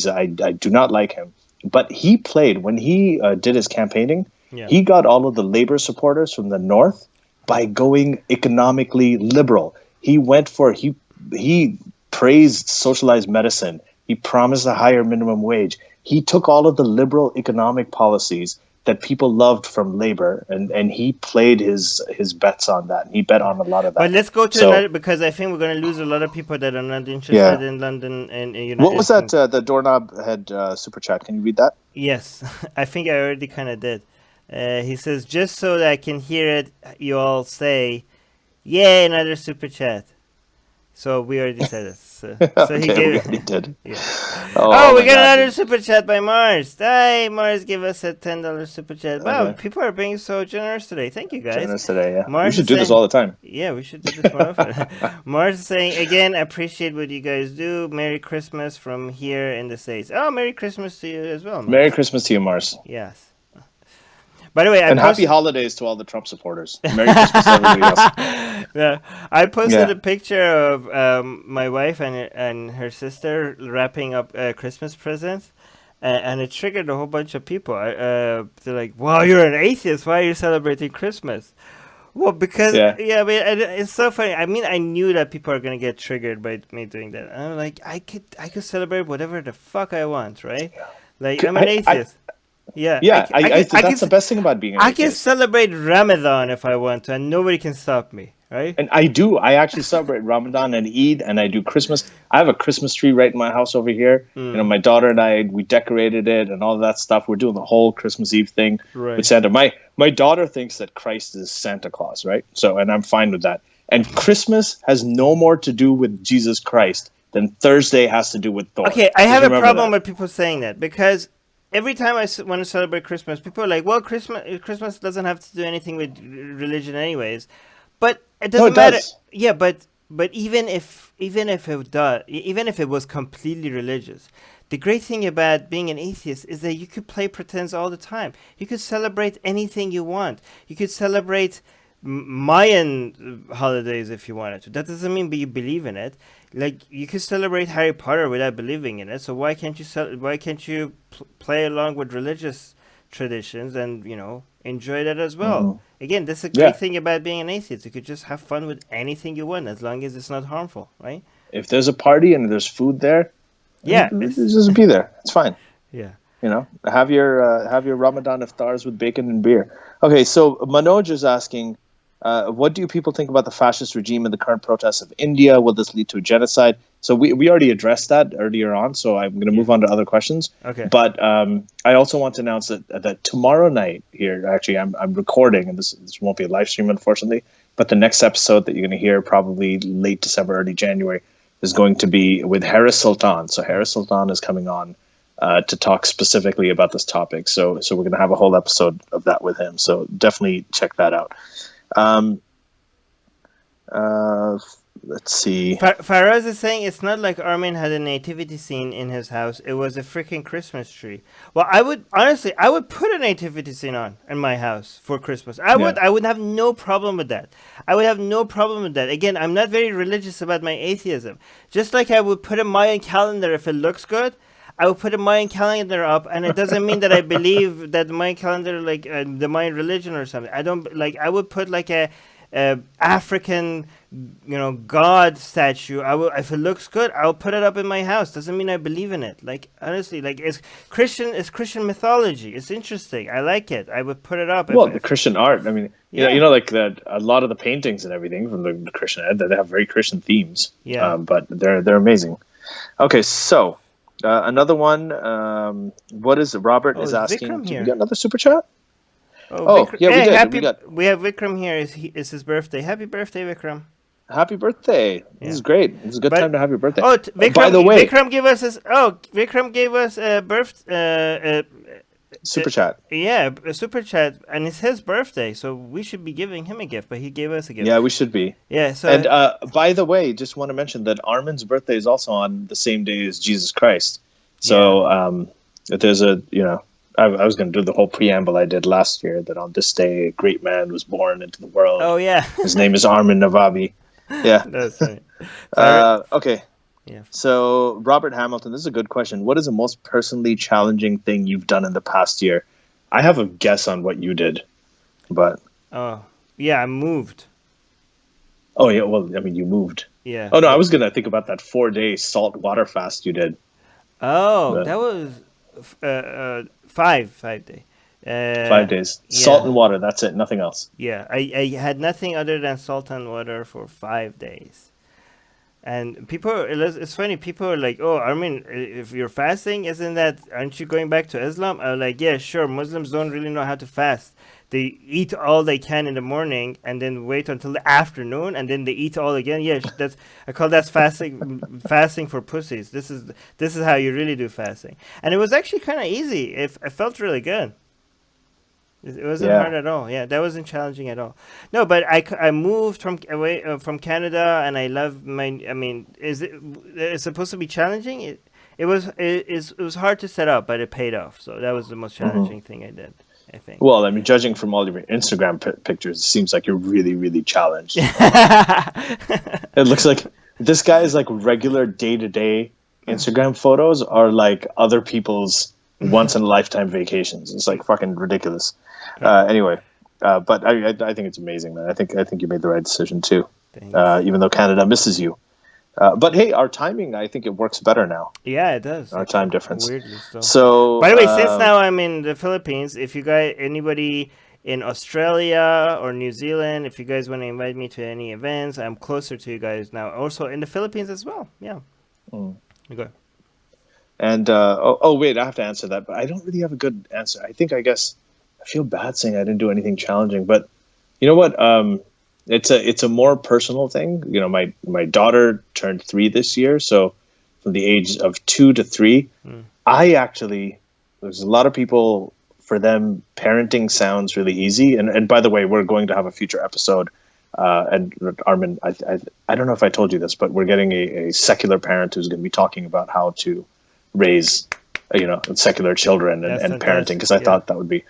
I do not like him. But he played when he did his campaigning. Yeah. He got all of the labor supporters from the north by going economically liberal. He went for he praised socialized medicine. He promised a higher minimum wage. He took all of the liberal economic policies that people loved from labor, and he played his bets on that. He bet on a lot of But that. let's go to So another because I think we're going to lose a lot of people that are not interested yeah, in London and what was that? United. The doorknob had super chat. Can you read that? Yes, I think I already kind of did. He says, just so that I can hear it, you all say, yay, another super chat. So we already said it. So he Okay, we gave, already did. yeah. Oh, Oh, we my got God. another super chat by Mars. Hey, Mars, give us a $10 super chat. Wow, Okay. people are being so generous today. Thank you, guys. Join us today. Yeah, we Mars should is do this saying, all the time. yeah, we should do this more often. Mars is saying, again, appreciate what you guys do. Merry Christmas from here in the States. Oh, Merry Christmas to you as well, Merry Mars. Christmas to you, Mars, Yes. By the way, I and happy posted. holidays to all the Trump supporters. Merry Christmas to everybody else. Yeah, I posted a Yeah. picture of my wife and her sister wrapping up Christmas presents, and it triggered a whole bunch of people. They're like, "Wow, you're an atheist. Why are you celebrating Christmas?" Well, because Yeah. yeah, I mean, it's so funny. I mean, I knew that people are gonna get triggered by me doing that. And I'm like, I could celebrate whatever the fuck I want, right? Like, I'm an I atheist. Yeah, yeah. That's the can best thing about being an I can atheist. celebrate Ramadan if I want to, and nobody can stop me, right? And I do. I actually celebrate Ramadan and Eid, and I do Christmas. I have a Christmas tree right in my house over here. Mm, My daughter and I, we decorated it and all that stuff. We're doing the whole Christmas Eve thing with right. Santa. My daughter thinks that Christ is Santa Claus, right? So, and I'm fine with that. And Christmas has no more to do with Jesus Christ than Thursday has to do with Thor. Okay, I Just have a remember problem that. with people saying that because every time I want to celebrate Christmas, people are like, "Well, Christmas doesn't have to do anything with religion, anyways." But it No, doesn't it matter. does. Yeah, but even if it does, even if it was completely religious, the great thing about being an atheist is that you could play pretends all the time. You could celebrate anything you want. You could celebrate Mayan holidays if you wanted to. That doesn't mean you believe in it. Like you could celebrate Harry Potter without believing in it. So why can't you play along with religious traditions and enjoy that as well? Hmm. Again, that's a great Yeah. thing about being an atheist. You could just have fun with anything you want as long as it's not harmful, right? If there's a party and there's food there, Yeah, it's just be there. It's fine. yeah. Have your Ramadan iftars with bacon and beer. Okay, so Manoj is asking, what do you people think about the fascist regime and the current protests of India? Will this lead to a genocide? So we already addressed that earlier on, so I'm going to Yeah. move on to other questions. Okay. But I also want to announce that tomorrow night here, actually, I'm recording, and this won't be a live stream, unfortunately. But the next episode that you're going to hear, probably late December, early January, is going to be with Harris Sultan. So Harris Sultan is coming on to talk specifically about this topic. So we're going to have a whole episode of that with him. So definitely check that out. Um, uh, let's see. Faraz is saying it's not like Armin had a nativity scene in his house. It was a freaking Christmas tree. Well, I would honestly, I would put a nativity scene on in my house for Christmas. I would have no problem with that. I would have no problem with that. Again, I'm not very religious about my atheism. Just like I would put a Mayan calendar if it looks good. I would put a Mayan calendar up, and it doesn't mean that I believe that the Mayan calendar, like the Mayan religion or something. I don't like. I would put like a African, God statue. I will, if it looks good, I'll put it up in my house. Doesn't mean I believe in it. Like honestly, like it's Christian mythology. It's interesting. I like it. I would put it up. Well, the Christian art. I mean, Yeah. like that. A lot of the paintings and everything from the Christian art, they have very Christian themes. Yeah. But they're amazing. Okay, so another one. What is it? Robert is is asking? Vikram Did here? we get another super chat? Oh, Yeah, we hey, did. happy. We have Vikram here. It's his birthday. Happy birthday, Vikram. Happy birthday! This is great. This is a good time to have your birthday. Oh, Vikram, by the way, Vikram gave us a super chat. Yeah, a super chat, and it's his birthday, so we should be giving him a gift. But he gave us a gift. Yeah, we should be. Yeah. So and by the way, just want to mention that Armin's birthday is also on the same day as Jesus Christ. So there's I was going to do the whole preamble I did last year that on this day a great man was born into the world. Oh yeah. His name is Armin Navabi. Yeah. That's right. Okay. Yeah. So Robert Hamilton, this is a good question. What is the most personally challenging thing you've done in the past year? I have a guess on what you did, but oh yeah, I moved. Oh yeah, well I mean you moved. Yeah. Oh no, I was gonna think about that 4-day salt water fast you did. Oh, that was 5 day. 5 days. Salt and water, that's it, nothing else. Yeah, I had nothing other than salt and water for 5 days. And it's funny, people are like, oh, Armin, if you're fasting, aren't you going back to Islam? I'm like, yeah, sure, Muslims don't really know how to fast. They eat all they can in the morning and then wait until the afternoon and then they eat all again. Yeah, I call that fasting fasting for pussies. This is how you really do fasting. And it was actually kind of easy. It felt really good. It wasn't hard at all. Yeah, that wasn't challenging at all. No, but I moved away from Canada, and I love my. I mean, it's supposed to be challenging? It was hard to set up, but it paid off. So that was the most challenging thing I did, I think. Well, I mean, judging from all of your Instagram pictures, it seems like you're really, really challenged. It looks like this guy's like regular day-to-day Instagram photos are like other people's once-in-a-lifetime vacations. It's like fucking ridiculous. Anyway, but I think it's amazing, man. I think you made the right decision too. Even though Canada misses you. But hey, our timing, I think it works better now. Yeah, it does. Our time difference. Weirdly still. So, by the way, since now I'm in the Philippines, if you guys, anybody in Australia or New Zealand, if you guys want to invite me to any events, I'm closer to you guys now. Also in the Philippines as well. Yeah. Okay. And wait, I have to answer that, but I don't really have a good answer. I feel bad saying I didn't do anything challenging, but you know what? It's a more personal thing. You know, my daughter turned 3 this year, so from the age of 2 to 3, there's a lot of people, for them, parenting sounds really easy. And by the way, we're going to have a future episode. And Armin, I don't know if I told you this, but we're getting a secular parent who's going to be talking about how to raise, secular children and parenting, because I thought that would be.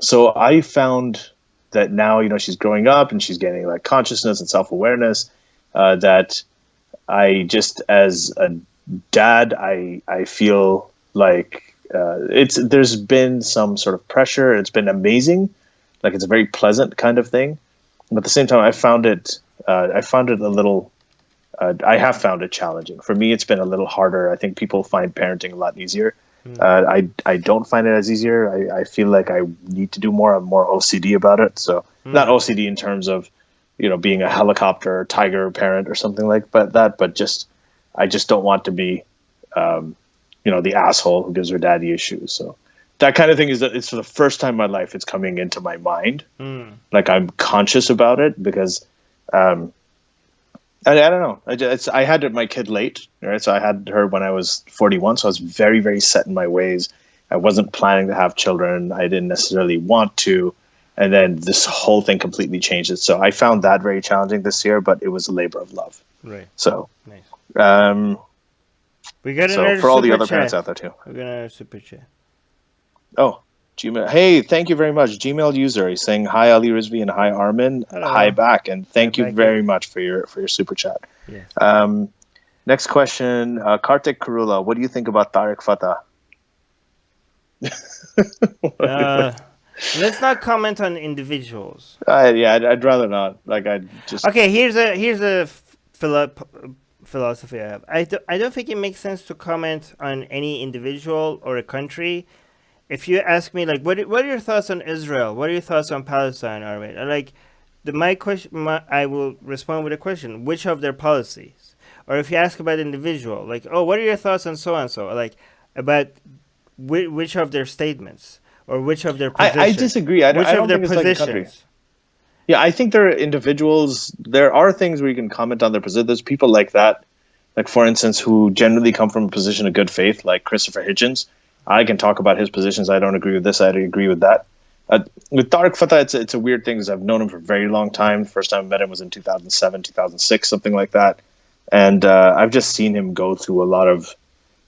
So I found that now, she's growing up and she's getting like consciousness and self-awareness, that I just, as a dad, I feel like there's been some sort of pressure. It's been amazing. Like it's a very pleasant kind of thing. But at the same time, I found it a little, I have found it challenging. For me, it's been a little harder. I think people find parenting a lot easier. I don't find it as easier. I feel like I need to do more. I'm more OCD about it. So not OCD in terms of, being a helicopter or tiger parent or something like that, but I just don't want to be, the asshole who gives her daddy issues. So that kind of thing is that it's for the first time in my life it's coming into my mind. Mm. Like I'm conscious about it because um, I don't know. I had my kid late, right? So I had her when I was 41. So I was very, very set in my ways. I wasn't planning to have children. I didn't necessarily want to. And then this whole thing completely changed it. So I found that very challenging this year, but it was a labor of love. Right. So, Nice. um, We got so another for all the super other parents chat. out there too. We got another super chat. Oh, Gmail. Hey, thank you very much. Gmail user. He's saying hi Ali Rizvi and hi Armin and hi Hello. back. And thank you back very in. much for your super chat. Yes. Next question, Kartik Karula. What do you think about Tariq Fatah? Let's not comment on individuals. Yeah, I'd rather not. Like, I just. Okay, here's a philosophy I have. I don't think it makes sense to comment on any individual or a country. If you ask me, like, what are your thoughts on Israel? What are your thoughts on Palestine, Armin? Like, my question, I will respond with a question: which of their policies? Or if you ask about individual, like, oh, what are your thoughts on so and so? Like, about which of their statements or which of their I positions, disagree. which I of don't their think it's like a country. positions. Yeah, I think there are individuals. There are things where you can comment on their position. There's people like that, like for instance, who generally come from a position of good faith, like Christopher Hitchens. I can talk about his positions. I don't agree with this. I agree with that. With Tariq Fatah, it's a weird thing because I've known him for a very long time. First time I met him was in 2007, 2006, something like that. And I've just seen him go through a lot of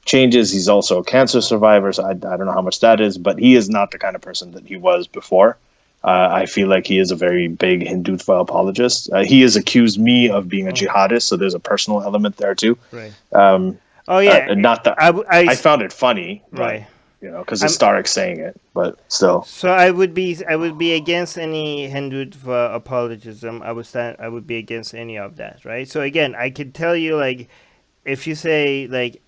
changes. He's also a cancer survivor, so I don't know how much that is, but he is not the kind of person that he was before. I feel like he is a very big Hindutva apologist. He has accused me of being a Oh, jihadist, so there's a personal element there too. right. Um, Oh yeah. and not that I found it funny, but Right. because it's I'm Stark saying it, but still. so I would be against any Hindutva apologism. I would be against any of that, right? So again, I could tell you, like, if you say, like,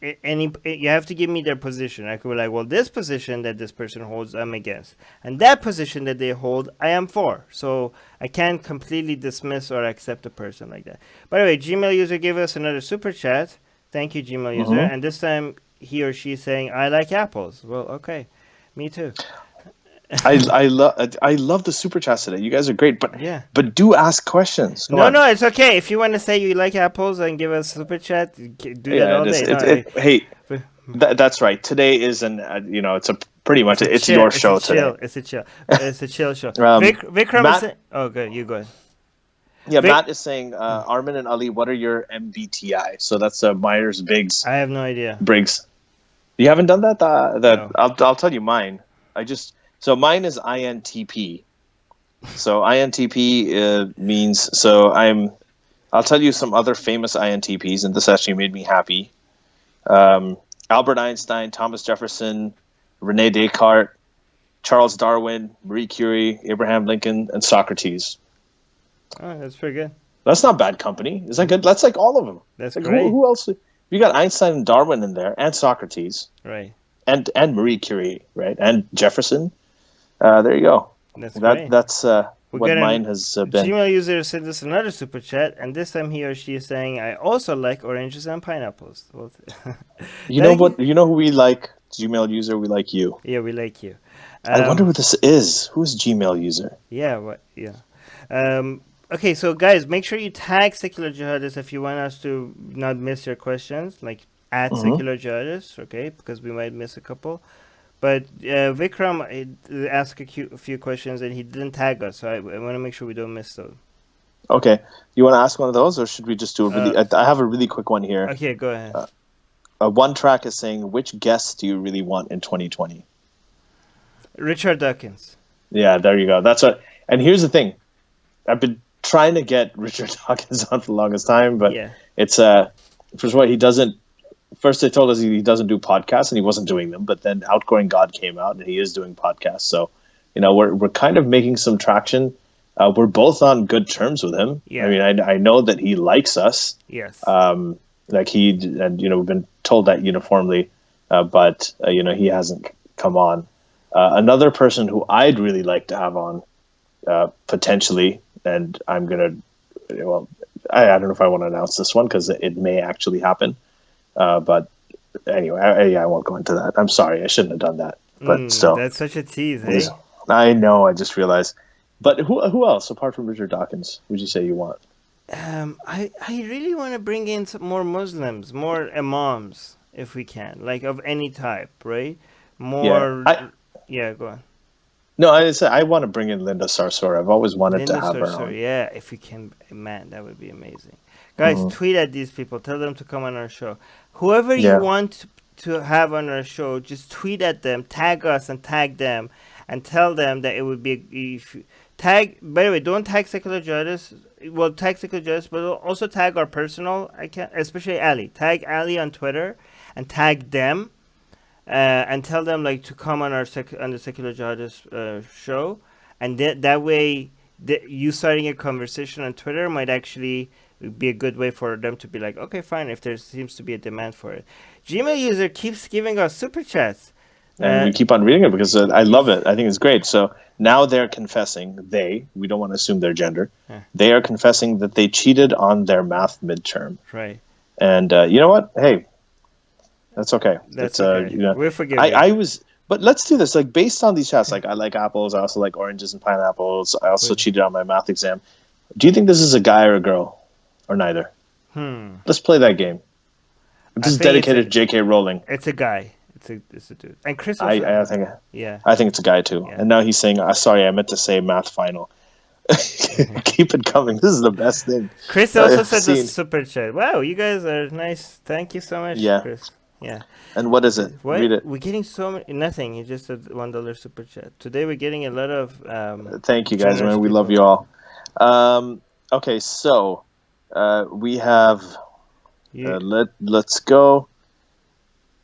you have to give me their position. I could be like, well, this position that this person holds, I'm against, and that position that they hold, I am for. So I can't completely dismiss or accept a person like that. By the way, Gmail user gave us another super chat. Thank you, Gmail user. Hmm. And this time he or she is saying, I like apples. Well, okay, me too. I love the super chats today. You guys are great, but Yeah. but do ask questions. Come No, on. no, it's okay. If you want to say you like apples and give us super chat, do that Yeah, all it is. day. No, Hey, that's right. Today is it's a pretty much it's your show today. it's a chill show. Vikram is Matt, saying, oh, good, you go ahead. yeah, Vic, Matt is saying, Armin and Ali, what are your MBTI? So that's Myers I have no idea. Briggs. You haven't done that? That No. I'll tell you mine. So mine is INTP. So INTP means I'll tell you some other famous INTPs, and this actually made me happy. Albert Einstein, Thomas Jefferson, Rene Descartes, Charles Darwin, Marie Curie, Abraham Lincoln, and Socrates. Oh, that's pretty good. That's not bad company. Is that good? That's like all of them. That's Like great. who else? You got Einstein and Darwin in there, and Socrates, Right. and Marie Curie, right, and Jefferson. There you go. That's great. That's We what got mine an has been. Gmail user sent us another super chat, and this time he or she is saying, I also like oranges and pineapples. Well, You know thank you. what? You know who we like? Gmail user. We like you. Yeah, we like you. I wonder Um, who this is. Who's Gmail user? yeah, what? Yeah. Okay, so guys, make sure you tag Secular Jihadists if you want us to not miss your questions, like at Hmm. Secular Jihadists, okay? Because we might miss a couple. But Vikram asked a few questions and he didn't tag us, so I want to make sure we don't miss those. Okay. You want to ask one of those, or should we just do a Uh, really? I have a really quick one here. okay, go ahead. One track is saying, "Which guests do you really want in 2020?" Richard Dawkins. Yeah, there you go. That's what. And here's the thing: I've been trying to get Richard Dawkins on for the longest time, but Yeah. it's first of all, he doesn't. First, they told us he doesn't do podcasts, and he wasn't doing them. But then, Outgoing God came out, and he is doing podcasts. So, we're kind of making some traction. We're both on good terms with him. I Yeah. mean, I know that he likes us. Yes. Like and we've been told that uniformly, but he hasn't come on. Another person who I'd really like to have on, potentially, and I'm gonna, well, I don't know if I want to announce this one because it may actually happen. But anyway, I won't go into that. I'm sorry, I shouldn't have done that. but still, That's such a tease, it is. hey? I know. I just realized. But who else apart from Richard Dawkins would you say you want? I really want to bring in some more Muslims, more imams, if we can, like of any type, right? Yeah, More, I yeah, go on. no, I said I want to bring in Linda Sarsour. I've always wanted to Linda have her Sorcerer, on. yeah, if you can, man, that would be amazing. Guys, Hmm. tweet at these people, tell them to come on our show. Whoever you Yeah, want to have on our show, just tweet at them, tag us and tag them, and tell them that it would be if tag. By the way, don't tag secular judges. Well, tag secular judges, but also tag our personal. I can, especially Ali. Tag Ali on Twitter, and tag them and tell them like to come on our on the secular jihadist show, and that way you starting a conversation on Twitter might actually be a good way for them to be like, okay, fine, if there seems to be a demand for it. Gmail user keeps giving us super chats. and Uh, we keep on reading it because I love it's, it. I think it's great. So now they're confessing. We don't want to assume their gender. uh, They are confessing that they cheated on their math midterm. right. And you know what? Hey, that's okay. That's okay. We forgive you. I was, but let's do this. Like based on these tests, like I like apples. I also like oranges and pineapples. I also Wait. cheated on my math exam. Do you think this is a guy or a girl, or neither? Hmm. Let's play that game. I This is think dedicated to J.K. Rowling. it's a guy. It's a dude. And Chris also. I think Yeah. I think it's a guy too. Yeah. And now he's saying, "Sorry, I meant to say math final." Keep it coming. This is the best thing Chris also I've said the seen. super chat. Wow, you guys are nice. Thank you so much, Yeah. Chris. Yeah. And what is it? What? Read it. We're getting so many. Nothing. He just said $1 super chat. Today we're getting a lot of Thank you guys, generous man. We love people. you all. Okay, so we have You, let's go.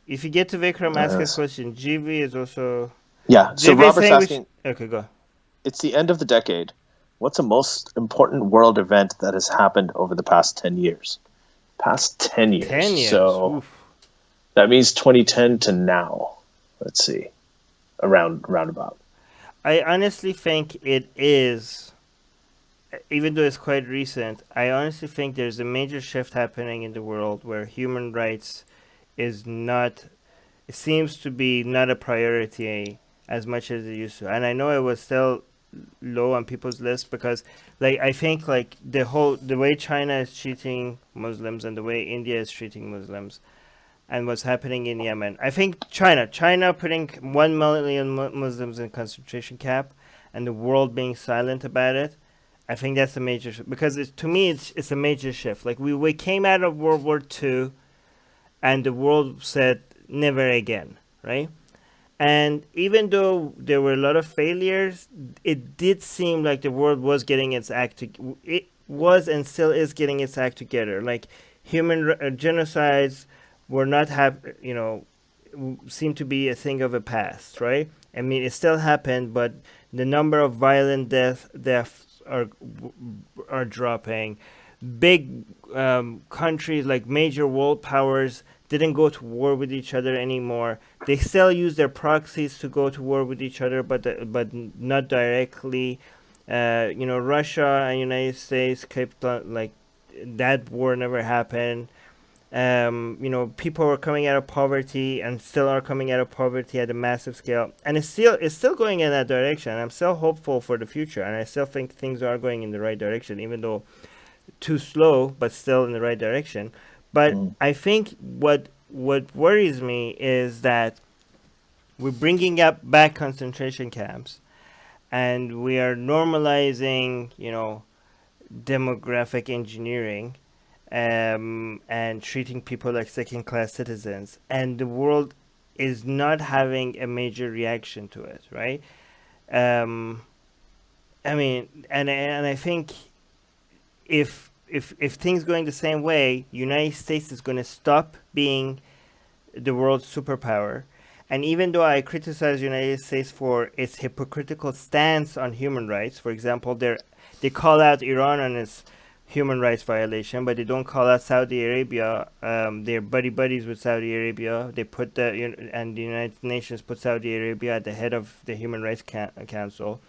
if you get to Vikram, ask Uh, a question. GV is also. yeah. So GV is Robert's saying which. asking. Okay, go. It's the end of the decade. What's the most important world event that has happened over the past 10 years? Past 10 years. 10 years. So Oof. that means 2010 to now. Let's see, around roundabout. I honestly think it is. Even though it's quite recent, I honestly think there's a major shift happening in the world where human rights is not, it seems to be not a priority as much as it used to. And I know it was still low on people's list because like I think like the way China is treating Muslims and the way India is treating Muslims and what's happening in Yemen. I think China putting 1 million Muslims in concentration camp and the world being silent about it. I think that's a major because to me it's a major shift. Like we came out of World War II and the world said never again, right? And even though there were a lot of failures, it did seem like the world was getting its act. It was and still is getting its act together. Like human genocides were not seem to be a thing of the past, right? I mean, it still happened, but the number of violent deaths are dropping. Big countries like major world powers didn't go to war with each other anymore. They still use their proxies to go to war with each other, but not directly. Russia and United States kept like that war never happened. People were coming out of poverty and still are coming out of poverty at a massive scale, and it's still going in that direction. I'm still hopeful for the future, and I still think things are going in the right direction, even though too slow, but still in the right direction. But Mm. I think what worries me is that we're bringing up back concentration camps, and we are normalizing, demographic engineering, and treating people like second class citizens, and the world is not having a major reaction to it, right? Um, I mean, and I think if things going the same way, United States is going to stop being the world's superpower. And even though I criticize United States for its hypocritical stance on human rights, for example, they call out Iran on its human rights violation, but they don't call out Saudi Arabia. They're buddies with Saudi Arabia. They put and the United Nations put Saudi Arabia at the head of the Human Rights Council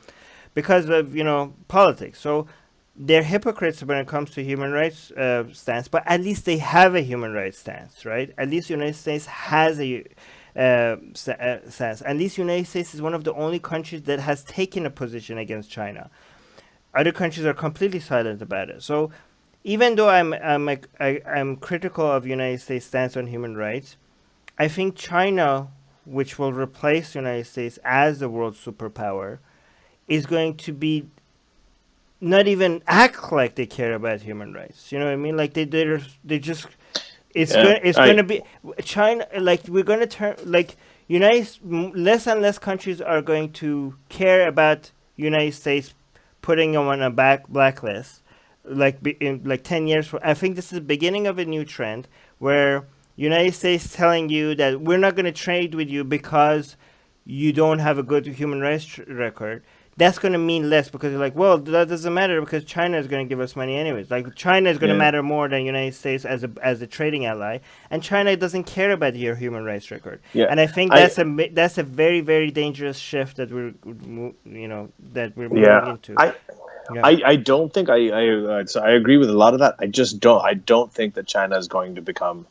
because of politics. So they're hypocrites when it comes to human rights stance, but at least they have a human rights stance, right? At least the United States has stance. At least United States is one of the only countries that has taken a position against China. Other countries are completely silent about it. So even though I'm critical of United States stance on human rights, I think China, which will replace the United States as the world superpower, is going to be not even act like they care about human rights. You know what I mean? Like they just Yeah, it's going to be China. Like we're going to turn like less and less countries are going to care about United States putting them on a blacklist. Like in like 10 years from, I think this is the beginning of a new trend where United States telling you that we're not going to trade with you because you don't have a good human rights record. That's going to mean less because you're like, well, that doesn't matter because China is going to give us money anyways. Like China is going to yeah, matter more than United States as a trading ally, and China doesn't care about your human rights record. yeah. And I think I that's a very very dangerous shift that we're moving yeah. into. Yeah. I don't think so I agree with a lot of that. I don't think that China is going to become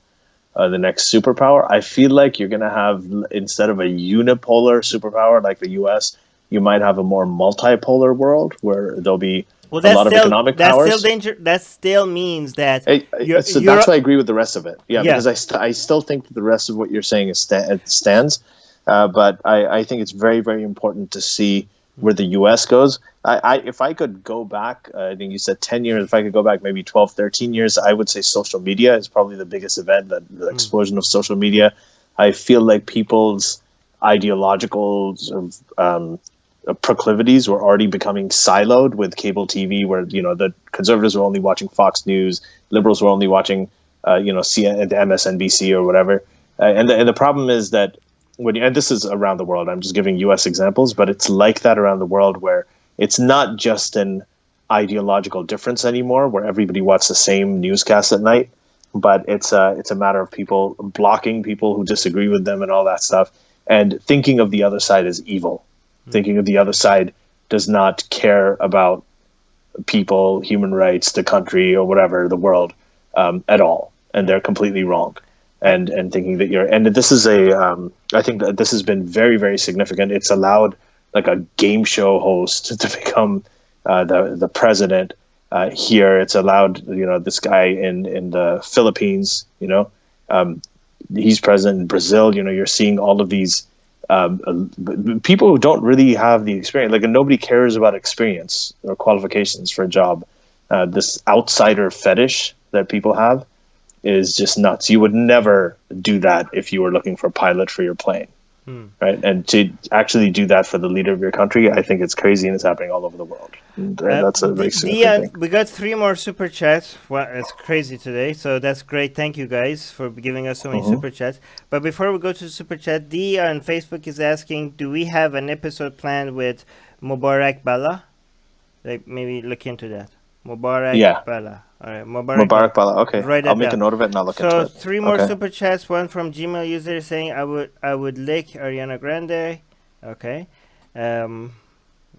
the next superpower. I feel like you're going to have, instead of a unipolar superpower like the U.S., you might have a more multipolar world where there'll be Well, a lot of economic that's still powers. danger. That still means that So you're that's why I agree with the rest of it. Yeah, yeah. because I still think that the rest of what you're saying it stands. But I think it's very, very important to see where the U.S. goes. If I could go back, I think you said 10 years, if I could go back maybe 12, 13 years, I would say social media is probably the biggest event, the Mm, explosion of social media. I feel like people's ideological sort of, proclivities were already becoming siloed with cable TV, where the conservatives were only watching Fox News, liberals were only watching CNN, MSNBC or whatever. And the problem is that and this is around the world. I'm just giving U.S. examples, but it's like that around the world where it's not just an ideological difference anymore, where everybody watches the same newscast at night, but it's a matter of people blocking people who disagree with them and all that stuff, and thinking of the other side as evil, mm, thinking of the other side does not care about people, human rights, the country, or whatever, the world, at all, and mm. they're completely wrong. I, And thinking that and this is I think that this has been very, very significant. It's allowed like a game show host to become the president here. It's allowed this guy in the Philippines. He's president in Brazil. You're seeing all of these people who don't really have the experience. Like, nobody cares about experience or qualifications for a job. This outsider fetish that people have is just nuts. You would never do that if you were looking for a pilot for your plane, mm. right? And to actually do that for the leader of your country, I think it's crazy, and it's happening all over the world. And that's a very significant thing. We got 3 more super chats. Well, it's crazy today, so that's great. Thank you guys for giving us so many Mm-hmm. super chats. But before we go to super chat, D on Facebook is asking, do we have an episode planned with Mubarak Bala? Like maybe look into that. Mubarak Yeah, Bala. All right, Mubarak Bala. Mubarak Bala. Okay, Write I'll that make a down. note of it and I'll look into So it. 3 more Okay. super chats. One from Gmail user saying I would lick Ariana Grande. Okay. All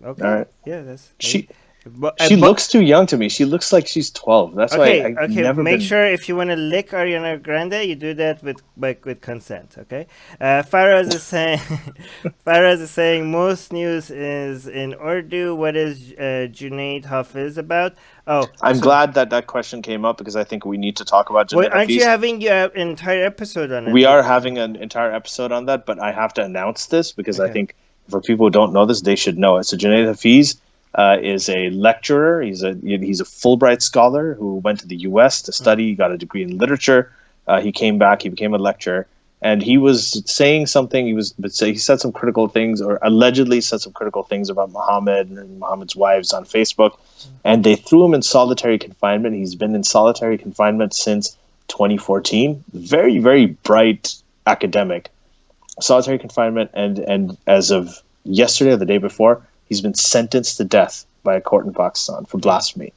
Okay. right. Yeah, that's She but, she but looks too young to me. She looks like she's 12. That's why okay, I've okay. never Make been. sure if you want to lick Ariana Grande, you do that with consent. Okay. Faraz is saying, Faraz is saying most news is in Urdu. What is Junaid Hafiz about? Oh, I'm so glad that that question came up because I think we need to talk about wait, Jannat aren't you Hafiz. having your entire episode on it? We are having an entire episode on that, but I have to announce this because I Okay. think for people who don't know this, they should know it. So Junaid Hafiz is a lecturer. He's a Fulbright scholar who went to the U.S. to Mm, study. He got a degree in literature. He came back. He became a lecturer, and he was saying something. He said some critical things, or allegedly said some critical things about Muhammad and Muhammad's wives on Facebook, and they threw him in solitary confinement. He's been in solitary confinement since 2014. Very, very bright academic. Solitary confinement, and as of yesterday or the day before, he's been sentenced to death by a court in Pakistan for mm, blasphemy.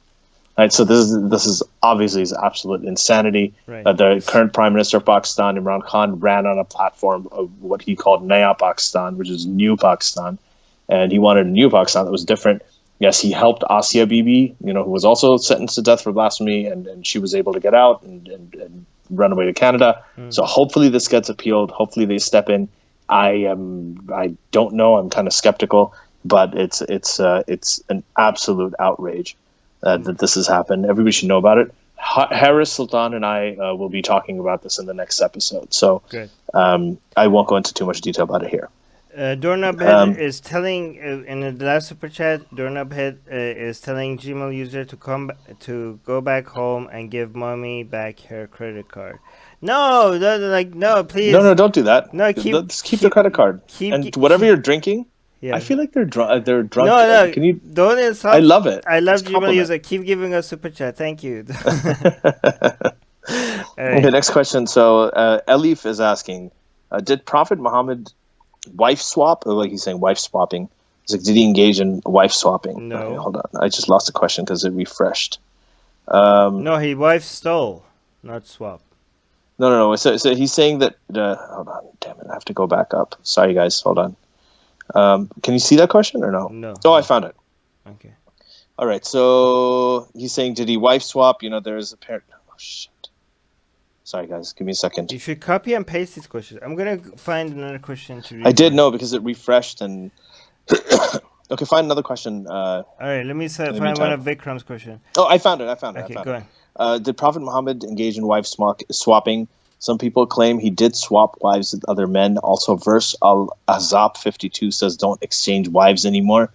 Right, so this is obviously is absolute insanity. right. The current Prime Minister of Pakistan, Imran Khan, ran on a platform of what he called Naya Pakistan, which is New Pakistan, and he wanted a new Pakistan that was different. Yes, he helped Asia Bibi, who was also sentenced to death for blasphemy, and she was able to get out and run away to Canada. Mm. So hopefully this gets appealed. Hopefully they step in. I don't know. I'm kind of skeptical, but it's an absolute outrage that this has happened. Everybody should know about it. Harris Sultan and I will be talking about this in the next episode. So Good. I won't go into too much detail about it here. Doorknob Head is telling in the last super chat. Doorknob Head is telling Gmail user to go back home and give mommy back her credit card. No, no, please. No, don't do that. No, Let's keep the credit card and whatever you're drinking. Yeah. I feel like they're drunk. They're drunk. No, Can you? don't insult. I love it. I love It's Gmail compliment. user. Keep giving us super chat. Thank you. Okay, next question. So Elif is asking, did Prophet Muhammad wife swap? Or like he's saying wife swapping. He's like, did he engage in wife swapping? No. Okay, hold on. I just lost the question because it refreshed. No, he wife stole, not swap. No. So he's saying that. Hold on. Damn it. I have to go back up. Sorry, guys. Hold on. Can you see that question or no? No. Oh, I found it. Okay. All right. So he's saying, did he wife swap? There's a parent. Oh, shit. Sorry, guys. Give me a second. You should copy and paste these questions. I'm going to find another question to read. I did know because it refreshed and... Okay, find another question. All right, let me find one of Vikram's questions. Oh, I found it. Okay, go on. Did Prophet Muhammad engage in wife swapping? Some people claim he did swap wives with other men. Also, verse Al-Ahzab 52 says don't exchange wives anymore.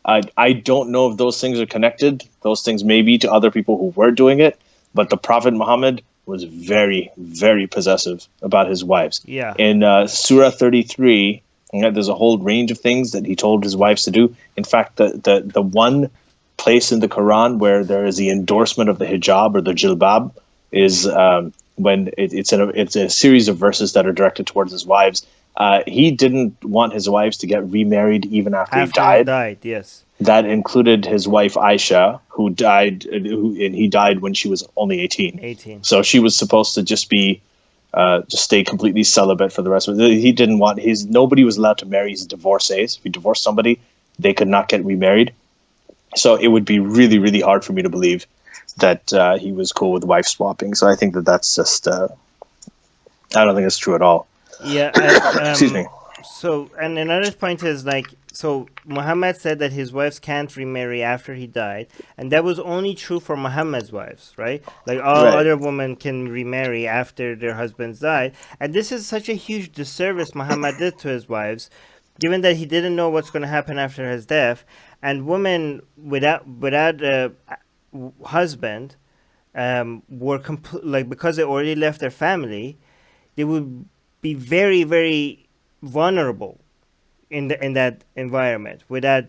I don't know if those things are connected. Those things may be to other people who were doing it. But the Prophet Muhammad was very, very possessive about his wives. Yeah. In Surah 33, there's a whole range of things that he told his wives to do. In fact, the one place in the Quran where there is the endorsement of the hijab or the jilbab is when it's a series of verses that are directed towards his wives. He didn't want his wives to get remarried even after he died. He died, yes. That included his wife Aisha, who died, and he died when she was only 18. 18. So she was supposed to just stay completely celibate for the rest of it. He didn't want nobody was allowed to marry his divorcees. If he divorced somebody, they could not get remarried. So it would be really, really hard for me to believe that he was cool with wife swapping. So I think that's just I don't think it's true at all. Yeah. Excuse me. So, and another point is so Muhammad said that his wives can't remarry after he died, and that was only true for Muhammad's wives, right? Like all other women can remarry after their husbands died, and this is such a huge disservice Muhammad did to his wives, given that he didn't know what's going to happen after his death, and women without a husband were because they already left their family, they would be very, very vulnerable in that environment without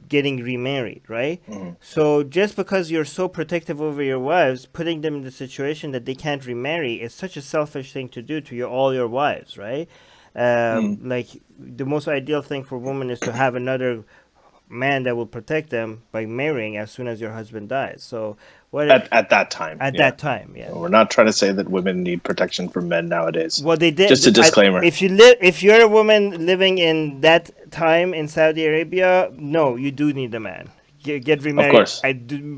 getting remarried, right? Mm-hmm. So just because you're so protective over your wives, putting them in the situation that they can't remarry is such a selfish thing to do to all your wives, right? Like the most ideal thing for women is to have another man that will protect them by marrying as soon as your husband dies. So at that time. That time, yeah. We're not trying to say that women need protection from men nowadays. Well, they did. Just a disclaimer. If you're a woman living in that time in Saudi Arabia, no, you do need a man. Get remarried. Of course.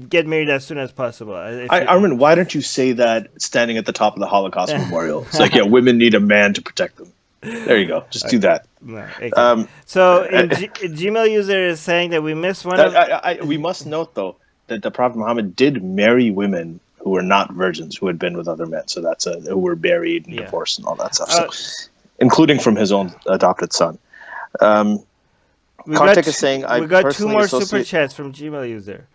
Get married as soon as possible. Armin, why don't you say that standing at the top of the Holocaust Memorial? It's like, women need a man to protect them. There you go. Just do that. No, okay. So Gmail user is saying that we missed one we must note, though, that the Prophet Muhammad did marry women who were not virgins, who had been with other men. So that's who were buried and divorced and all that stuff. So, including from his own adopted son. Kartik is saying, we got two more super chats from Gmail user.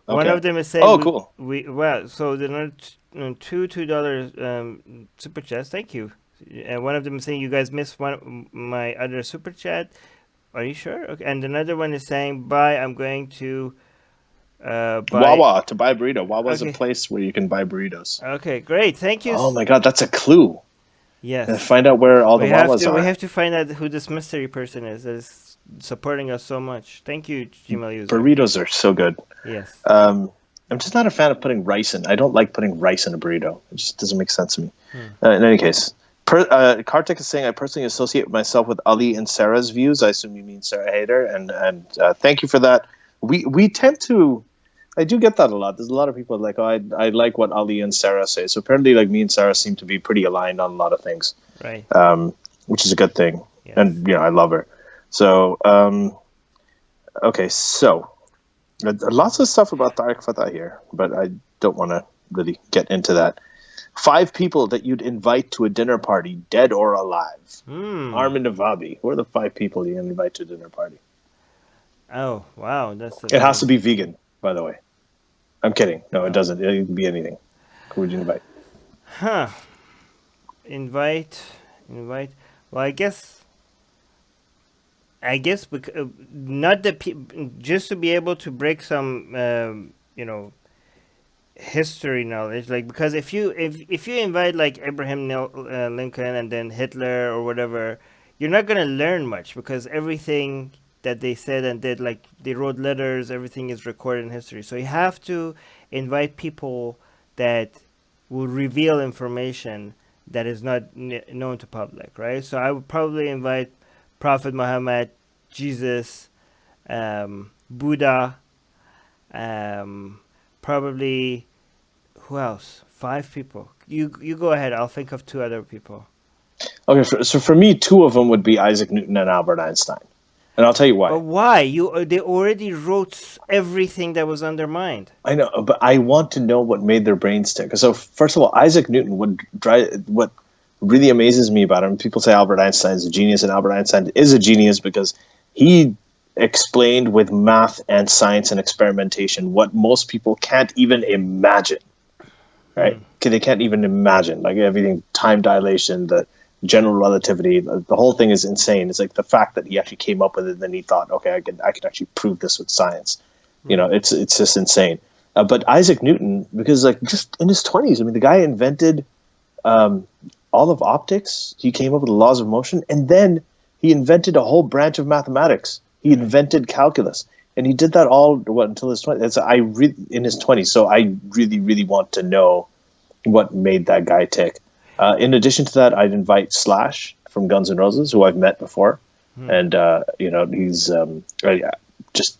Okay. One of them is saying, cool. So there are $2 super chats. Thank you. And one of them is saying, you guys missed my other super chat. Are you sure? Okay. And another one is saying, bye, I'm going to Wawa to buy burrito. Wawa is a place where you can buy burritos. Okay, great. Thank you. Oh my God, that's a clue. Yes. And find out where all the Wawas are. We have to find out who this mystery person is that is supporting us so much. Thank you, Gmail user. Burritos are so good. Yes. I'm just not a fan of putting rice in. I don't like putting rice in a burrito. It just doesn't make sense to me. In any case, Kartik is saying, I personally associate myself with Ali and Sarah's views. I assume you mean Sarah Haider, and thank you for that. We tend to I do get that a lot. There's a lot of people like, oh, I like what Ali and Sarah say. So apparently, like me and Sarah seem to be pretty aligned on a lot of things, Right. which is a good thing. Yes. And I love her. So okay, so lots of stuff about Tariq Fatah here, but I don't want to really get into that. 5 people that you'd invite to a dinner party, dead or alive. Hmm. Armin Navabi. Who are the 5 people you invite to a dinner party? Oh, wow. It That has to is. be vegan, by the way. I'm kidding. No, it Oh. doesn't. It can be anything. Who would you invite? Huh. Invite. Invite. Well, not the just to be able to break some history knowledge, like, because if you invite like Lincoln and then Hitler or whatever, you're not gonna learn much, because everything that they said and did, like they wrote letters, everything is recorded in history. So you have to invite people that will reveal information that is not known to public, right? So I would probably invite Prophet Muhammad, Jesus, Buddha, um, probably, who else? 5 people. You go ahead. I'll think of 2 other people. Okay, so for me, 2 of them would be Isaac Newton and Albert Einstein, and I'll tell you But why. why? They already wrote everything that was on their mind. I know, but I want to know what made their brains tick. So first of all, Isaac Newton would drive. What really amazes me about him, people say Albert Einstein is a genius, and Albert Einstein is a genius because he explained with math and science and experimentation what most people can't even imagine. Right? Hmm. 'Cause they can't even imagine, like everything, time dilation, the general relativity, the whole thing is insane. It's like the fact that he actually came up with it, and then he thought, okay, I can actually prove this with science. Right. It's just insane. But Isaac Newton, because like just in his 20s, I mean, the guy invented um, all of optics. He came up with the laws of motion, and then he invented a whole branch of mathematics. He Right. invented calculus, and he did that all until his 20s. In his 20s. So I really, really want to know what made that guy tick. In addition to that, I'd invite Slash from Guns N' Roses, who I've met before, Hmm. and he's just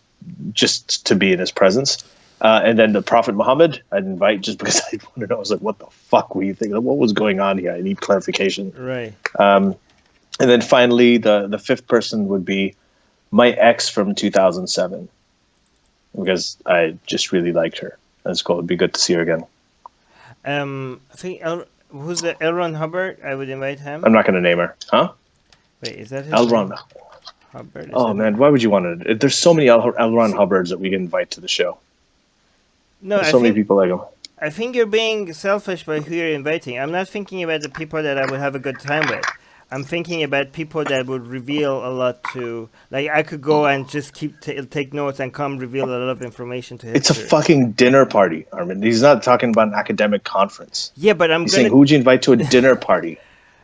just to be in his presence. And then the Prophet Muhammad, I'd invite just because I want to know. I was like, what the fuck were you thinking? What was going on here? I need clarification. Right. And then finally, the fifth person would be my ex from 2007 because I just really liked her. That's cool. It'd be good to see her again. I think who's the L. Ron Hubbard? I would invite him. I'm not going to name her, huh? Wait, is that his L. name? Ron. Hubbard. Is Oh that it? man, why would you want to? There's so many L. Ron See, Hubbards that we can invite to the show. no, There's so many people like him. I think you're being selfish by who you're inviting. I'm not thinking about the people that I would have a good time with. I'm thinking about people that would reveal a lot to. Like, I could go and just take notes and come reveal a lot of information to It's a history. fucking dinner party, Armin. He's not talking about an academic conference. Yeah, but I'm He's saying, gonna. who would you invite to a dinner party?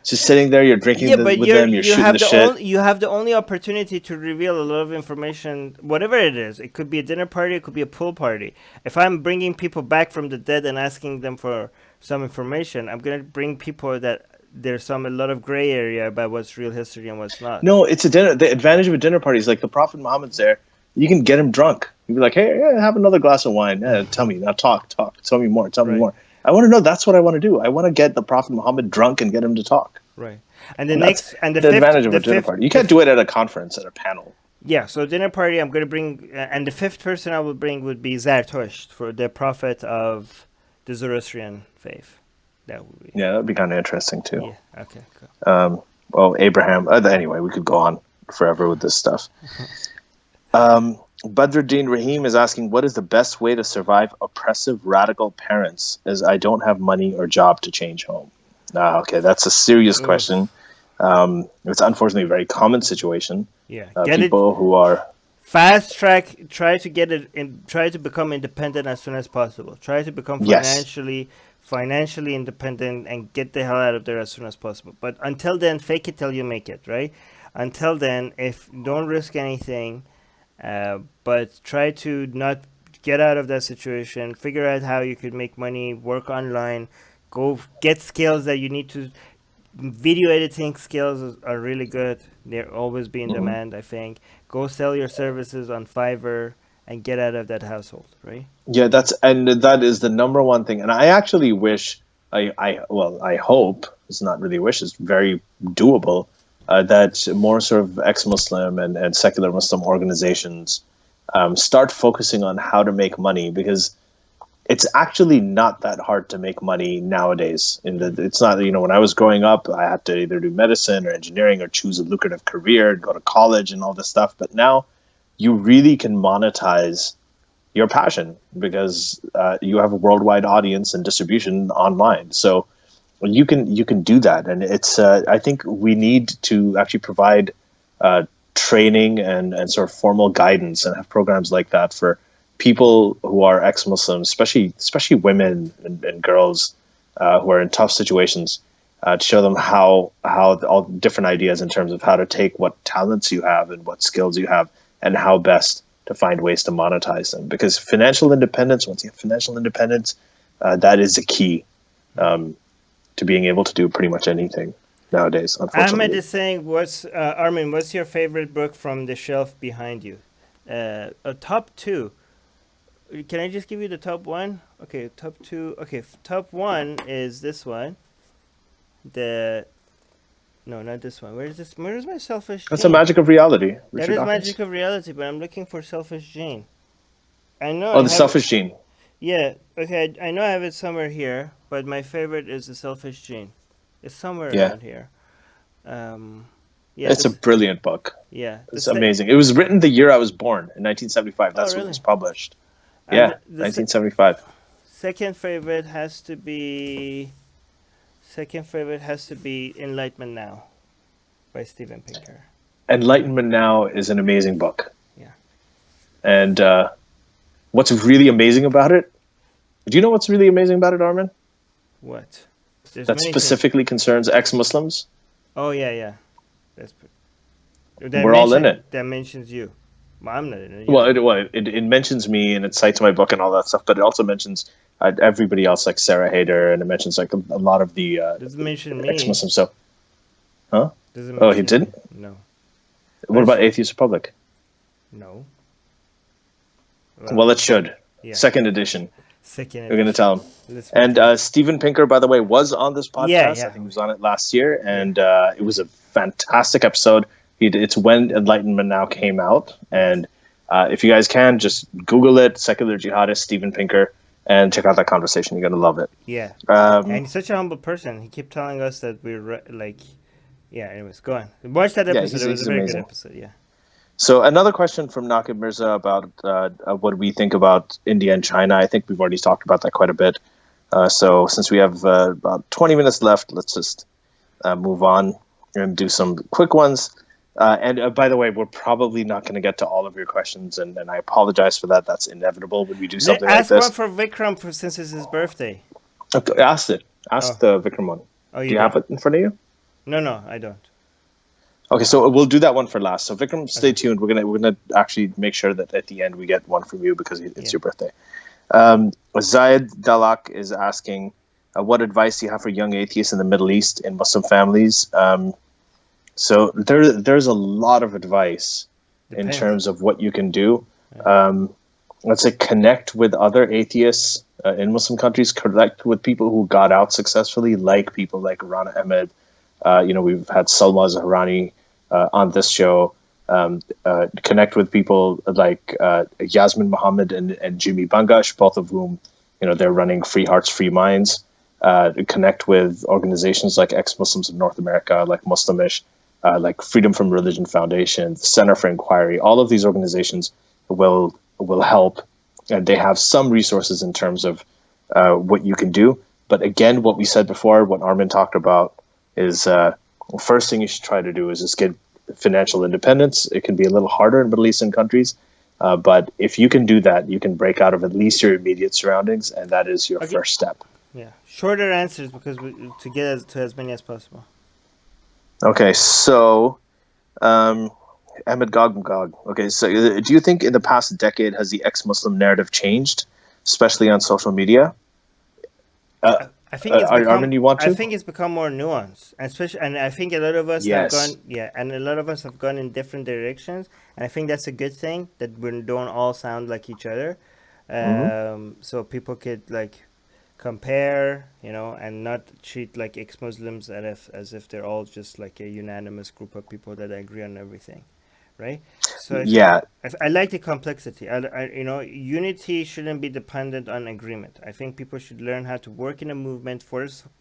Just sitting there, you're drinking Yeah, but with them, you're shooting the shit. you have the only opportunity to reveal a lot of information, whatever it is. It could be a dinner party, it could be a pool party. If I'm bringing people back from the dead and asking them for some information, I'm gonna bring people that there's a lot of gray area about what's real history and what's not. No, it's a dinner. The advantage of a dinner party is like the Prophet Muhammad's there. You can get him drunk. You'd be like, hey, yeah, have another glass of wine. Yeah, tell me now. Talk. Tell me more. Tell me Right, more. I want to know. That's what I want to do. I want to get the Prophet Muhammad drunk and get him to talk. right. And the And that's next and the advantage of a dinner party. You the can't do it at a conference, at a panel. yeah. So dinner party, I'm gonna bring, and the fifth person I would bring would be Zarathustra, for the prophet of the Zoroastrian faith. That would be. Yeah, that'd be kind of interesting too. Yeah. Okay. Cool. Well, Abraham. Anyway, we could go on forever with this stuff. Badruddin Rahim is asking, what is the best way to survive oppressive radical parents as I don't have money or job to change home? Okay, that's a serious question. Oof. It's unfortunately a very common situation. Yeah. Get it People who are, fast track. Try to get it in. Try to become independent as soon as possible. Try to become yes, financially independent and get the hell out of there as soon as possible. But until then, fake it till you make it. Right. Until then, if don't risk anything, but try to not get out of that situation. Figure out how you could make money. Work online. Go get skills that you need to. Video editing skills are really good. They're always be in hmm demand, I think. Go sell your services on Fiverr and get out of that household, right? Yeah, that is the number one thing. And I actually wish, I hope, it's not really a wish, it's very doable, that more sort of ex-Muslim and secular Muslim organizations start focusing on how to make money, because it's actually not that hard to make money nowadays. It's not, when I was growing up, I had to either do medicine or engineering or choose a lucrative career, go to college and all this stuff. But now you really can monetize your passion, because you have a worldwide audience and distribution online. So you can do that, and it's I think we need to actually provide training and sort of formal guidance and have programs like that for people who are ex-Muslims, especially women and girls who are in tough situations, to show them how all different ideas in terms of how to take what talents you have and what skills you have and how best to find ways to monetize them. Because financial independence, once you have financial independence, that is a key to being able to do pretty much anything nowadays, Ahmed unfortunately. is saying, "What's Armin? What's your favorite book from the shelf behind you? A top two. Can I just give you the top one? Okay, top two. Okay, top one is this one. The No, not this one. Where is this? Where is my Selfish That's the Gene? magic of reality, That Richard is Dawkins. Magic of Reality, but I'm looking for Selfish Gene. I know Oh, I the have it. selfish gene. Yeah, okay, I know I have it somewhere here, but my favorite is the Selfish Gene. It's somewhere Yeah, around here. Um, yeah, it's a this. brilliant book. Yeah, It's amazing. It was written the year I was born, in 1975. Oh, That's when it was really? published. And Yeah, 1975. second favorite has to be. Second favorite has to be Enlightenment Now by Steven Pinker. Enlightenment Now is an amazing book. Yeah. And what's really amazing about it? Do you know what's really amazing about it, Armin? What? There's That many things. specifically concerns ex-Muslims. Oh yeah, yeah. That's We're all in it. that mentions you. Well, I'm not in it. Well, You're in it, it. well, it mentions me and it cites my book and all that stuff, but it also mentions everybody else, like Sarah Hayder, and it mentions like a lot of the Doesn't mention me. ex-Muslims. So, huh? Doesn't Oh, he mention me. didn't. No. What about Atheist Republic? No. Well, it should. Yeah. Second edition. Second We're going to edition. tell him. Let's And Steven Pinker, by the way, was on this Yeah, podcast. I yeah. think he was on it last year, and it was a fantastic episode. It's when Enlightenment Now came out, and if you guys can, just Google it, Secular Jihadist, Steven Pinker, and check out that conversation. You're going to love it. Yeah. Um, And he's such a humble person. He kept telling us that we're like, yeah. Anyways, go on. Watch that episode. he's, It was a he's very amazing. good episode. Yeah. So another question from Naqib Mirza about what we think about India and China. I think we've already talked about that quite a bit. So since we have about 20 minutes left, let's just move on and do some quick ones. And by the way, we're probably not going to get to all of your questions, and I apologize for that. That's inevitable when we do something like Ask one this. for Vikram since it's his birthday. Okay, ask it. Ask the Vikram one. Oh, Do you have it in front of you? No, I don't. Okay, so we'll do that one for last. So Vikram, stay tuned. We're gonna actually make sure that at the end we get one from you because it's your birthday. Zayed Dalak is asking, what advice do you have for young atheists in the Middle East in Muslim families? So there's a lot of advice in terms of what you can do. Let's say connect with other atheists in Muslim countries, connect with people who got out successfully, like people like Rana Ahmed. We've had Salma Zahrani on this show. Connect with people like Yasmin Mohammed and Jimmy Bangash, both of whom, they're running Free Hearts, Free Minds. Connect with organizations like Ex-Muslims of North America, like Muslimish, like Freedom from Religion Foundation, the Center for Inquiry. All of these organizations will help, and they have some resources in terms of what you can do. But again, what we said before, what Armin talked about, is first thing you should try to do is just get financial independence. It can be a little harder in Middle Eastern countries, but if you can do that, you can break out of at least your immediate surroundings, and that is your first step. Yeah, shorter answers because to get to as many as possible. Okay, so Ahmed Gog. Okay, so do you think in the past decade has the ex-Muslim narrative changed, especially on social media? I think it's Armin, become. you want I to? think it's become more nuanced, especially, and I think a lot of us have Yes. gone. Yeah, and a lot of us have gone in different directions, and I think that's a good thing that we don't all sound like each other. Hmm. So people could like compare, and not treat like ex-Muslims as if they're all just like a unanimous group of people that agree on everything, right? So Yeah. I like the complexity. Unity shouldn't be dependent on agreement. I think people should learn how to work in a movement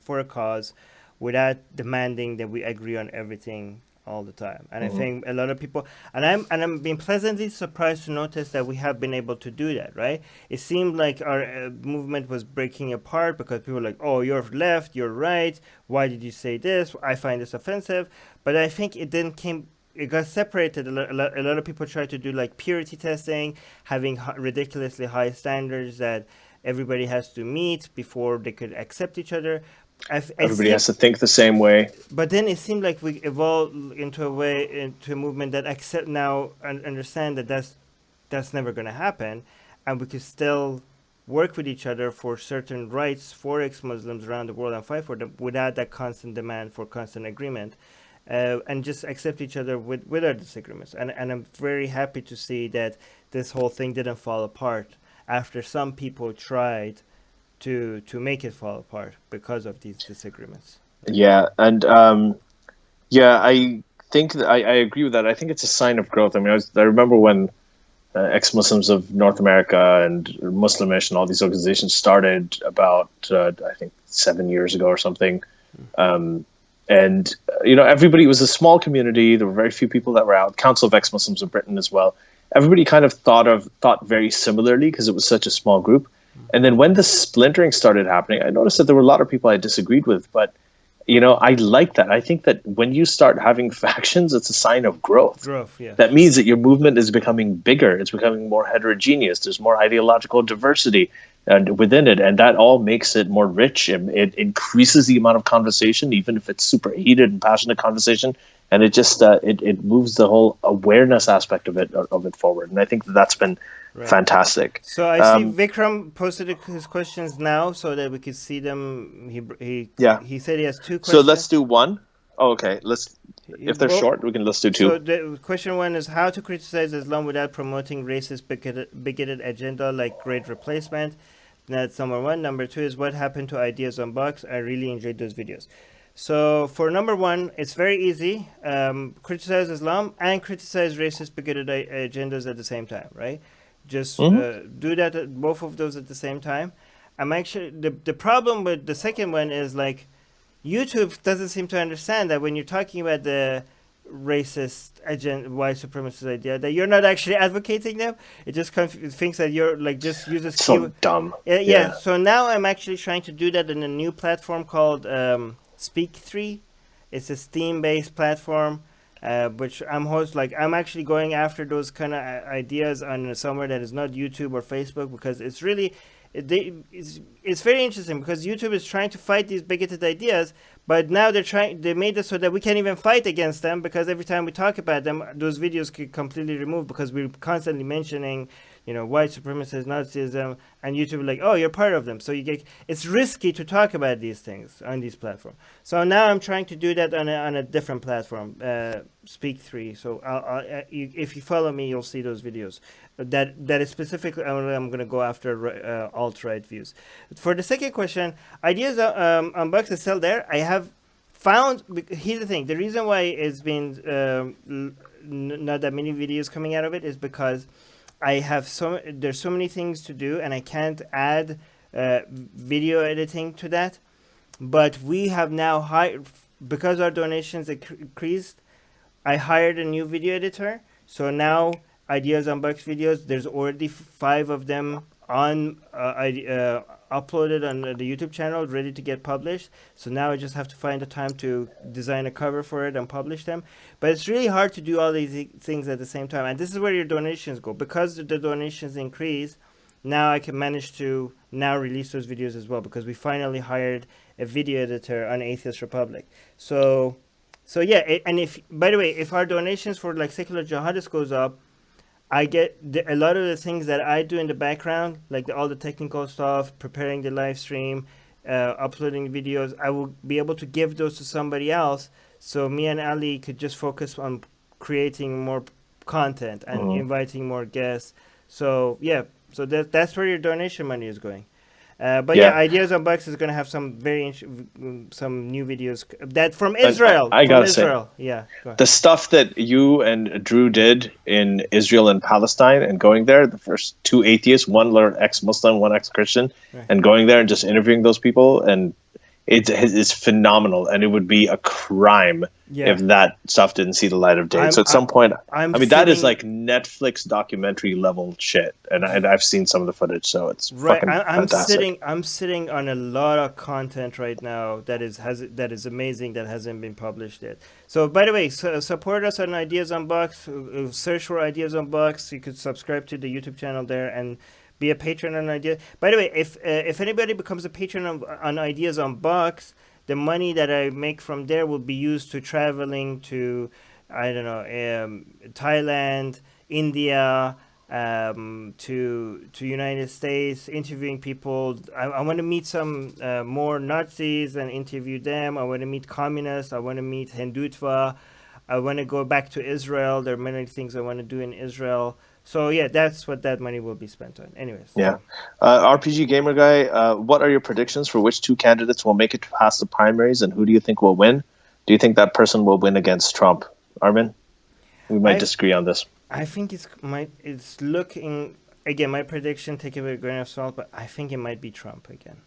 for a cause, without demanding that we agree on everything all the time. And I Hmm. think a lot of people, and I'm being pleasantly surprised to notice that we have been able to do that. Right? It seemed like our movement was breaking apart because people were like, "Oh, you're left, you're right. Why did you say this? I find this offensive." But I think it didn't came. It got separated. A lot of people tried to do like purity testing, having ridiculously high standards that everybody has to meet before they could accept each other. It Everybody seemed has to think the same way. but then it seemed like we evolved into a movement that accept now and understand that that's never going to happen, and we could still work with each other for certain rights for ex-Muslims around the world and fight for them without that constant demand for constant agreement, and just accept each other with our disagreements. And I'm very happy to see that this whole thing didn't fall apart after some people tried to make it fall apart because of these disagreements. Right? Yeah, and yeah, I think that I agree with that. I think it's a sign of growth. I mean, I remember when ex-Muslims of North America and Muslimish and all these organizations started about I think 7 years ago or something. Um, and everybody, it was a small community. There were very few people that were out. Council of Ex-Muslims of Britain as well. Everybody kind of thought very similarly because it was such a small group. And then when the splintering started happening, I noticed that there were a lot of people I disagreed with, but I like that. I think that when you start having factions, it's a sign of growth. Growth, yes. That means that your movement is becoming bigger. It's becoming more heterogeneous. There's more ideological diversity and within it, and that all makes it more rich. It increases the amount of conversation, even if it's super heated and passionate conversation. And it just it moves the whole awareness aspect of it forward. And I think that's been Right. fantastic. So I see Um, Vikram posted his questions now so that we could see them. yeah. He said he has two So questions. let's do one. Oh, okay. Let's if they're Well, short, we can let's do so two. the question one is how to criticize Islam without promoting racist, bigoted agenda like great replacement. That's number one. Number two is what happened to Ideas on Box. I really enjoyed those videos. So for number one, it's very easy. Criticize Islam and criticize racist, bigoted agendas at the same time, right? Just Hmm. do that, both of those at the same time. I'm actually the problem with the second one is like YouTube doesn't seem to understand that when you're talking about the racist white supremacist idea, that you're not actually advocating them. It just thinks that you're like just uses So keyword. dumb. Yeah. Yeah. So now I'm actually trying to do that in a new platform called Speak 3. It's a Steam-based platform, which I'm host. Like I'm actually going after those kind of ideas on somewhere that is not YouTube or Facebook because it's really it's very interesting because YouTube is trying to fight these bigoted ideas, but now they made it so that we can't even fight against them because every time we talk about them, those videos get completely removed because we're constantly mentioning, white supremacists, Nazism, and YouTube like, oh, you're part of them. So it's risky to talk about these things on these platforms. So now I'm trying to do that on a different platform, Speak 3. So if you follow me, you'll see those videos. That is specifically, I'm going to go after alt-right views. For the second question, Ideas on Bugs is still there. I have found, here's the thing, the reason why it's been not that many videos coming out of it is because there's so many things to do and I can't add video editing to that. But we have now hired, because our donations increased, I hired a new video editor. So now Ideas on Bucks videos, there's already five of them uploaded on the YouTube channel, ready to get published. So now I just have to find the time to design a cover for it and publish them. But it's really hard to do all these things at the same time. And this is where your donations go. Because the donations increase, now I can manage to now release those videos as well because we finally hired a video editor on Atheist Republic. So yeah, and if by the way, if our donations for like secular jihadists goes up, I get a lot of the things that I do in the background, like all the technical stuff, preparing the live stream, uploading videos, I will be able to give those to somebody else. So me and Ali could just focus on creating more content and Mhm. inviting more guests. So yeah, so that's where your donation money is going. But yeah, Yeah, Ideas on Bucks is gonna have some some new videos that from and Israel. I From gotta say, Israel, yeah. Go ahead. the stuff that you and Drew did in Israel and Palestine and going there, the first two atheists, one ex-Muslim, one ex-Christian, Right. and going there and just interviewing those people, and it's phenomenal. And it would be a crime if Yeah, that stuff didn't see the light of day. I'm So at I, some point, I'm I mean, that is sitting. like Netflix documentary level shit, and I've seen some of the footage, so it's Right, fucking fantastic. I'm sitting on a lot of content right now that is amazing that hasn't been published yet. So, by the way, support us on Ideas on Box. Search for Ideas on Box. You could subscribe to the YouTube channel there and be a patron on Ideas. By the way, if anybody becomes a patron on Ideas on Box, the money that I make from there will be used to traveling to, I don't know, Thailand, India, to United States, interviewing people. I want to meet some more Nazis and interview them. I want to meet communists. I want to meet Hindutva. I want to go back to Israel. There are many things I want to do in Israel. So yeah, that's what that money will be spent on. Anyways, Yeah. so RPG Gamer Guy, what are your predictions for which two candidates will make it past the primaries, and who do you think will win? Do you think that person will win against Trump? Armin, we might I disagree on this. I think it's looking again. My prediction, take it with a grain of salt, but I think it might be Trump again.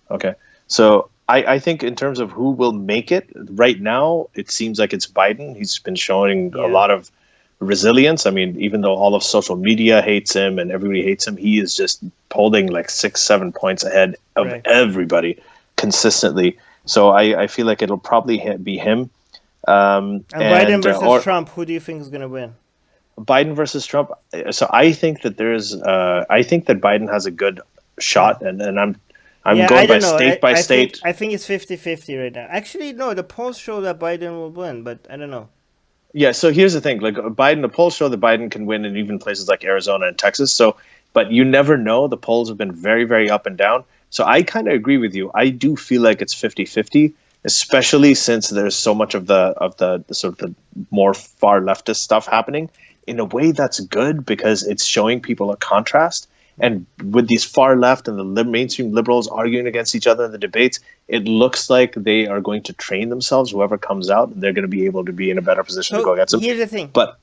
Okay. So I think in terms of who will make it, right now, it seems like it's Biden. He's been showing a Yeah, lot of resilience. I mean, even though all of social media hates him and everybody hates him, he is just holding like 6, 7 points ahead of right. everybody consistently. So I feel like it'll probably be him. And Biden And versus or Trump, who do you think is gonna win? Biden versus Trump. So I think that I think that Biden has a good Chance. shot, and I'm Yeah, I going by don't know. state by state. I think it's 50-50 right now. Actually, no, the polls show that Biden will win, but I don't know. Yeah, so here's the thing: like Biden, the polls show that Biden can win in even places like Arizona and Texas. So, but you never know. The polls have been very, very up and down. So I kind of agree with you. I do feel like it's 50-50, especially since there's so much of the sort of the more far leftist stuff happening. In a way, that's good because it's showing people a contrast. And with these far left and the mainstream liberals arguing against each other in the debates, it looks like they are going to train themselves. Whoever comes out, they're going to be able to be in a better position to So go against them. here's the thing. But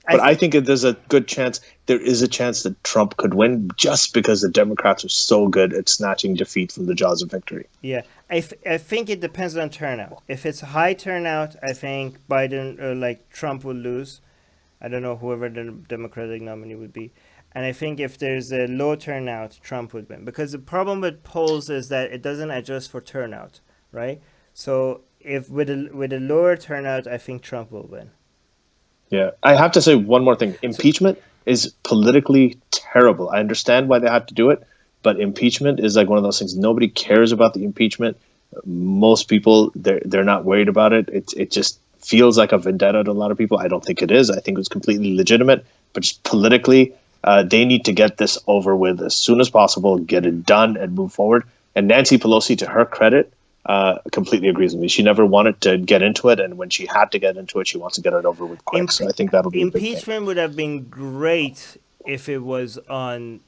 I but I think think there's a good chance. There is a chance that Trump could win just because the Democrats are so good at snatching defeat from the jaws of victory. yeah, I think it depends on turnout. If it's high turnout, I think Biden or like Trump will lose. I don't know whoever the Democratic nominee would be. And I think if there's a low turnout, Trump would win. Because the problem with polls is that it doesn't adjust for turnout, right? So if with a lower turnout, I think Trump will win. Yeah, I have to say one more thing. So Impeachment is politically terrible. I understand why they have to do it, but impeachment is like one of those things. Nobody cares about the impeachment. Most people they're not worried about it. It just feels like a vendetta to a lot of people. I don't think it is. I think it was completely legitimate, but just politically, they need to get this over with as soon as possible, get it done, and move forward. And Nancy Pelosi, to her credit, completely agrees with me. She never wanted to get into it, and when she had to get into it, she wants to get it over with quick. So imp- I think that'll be a big thing. impeachment would have been great if it was on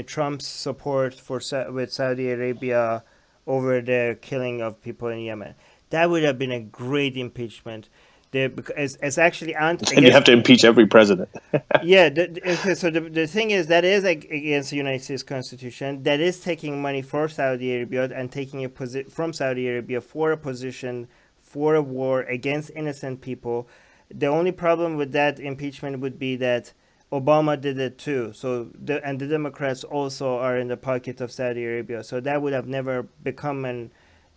Trump's support for with Saudi Arabia over the killing of people in Yemen. That would have been a great impeachment. It's actually And you have against. to impeach every president. Yeah, okay, so the thing is that is against the United States Constitution. That is taking money for Saudi Arabia and taking from Saudi Arabia for a position for a war against innocent people. The only problem with that impeachment would be that Obama did it too. So and the Democrats also are in the pocket of Saudi Arabia. So that would have never become an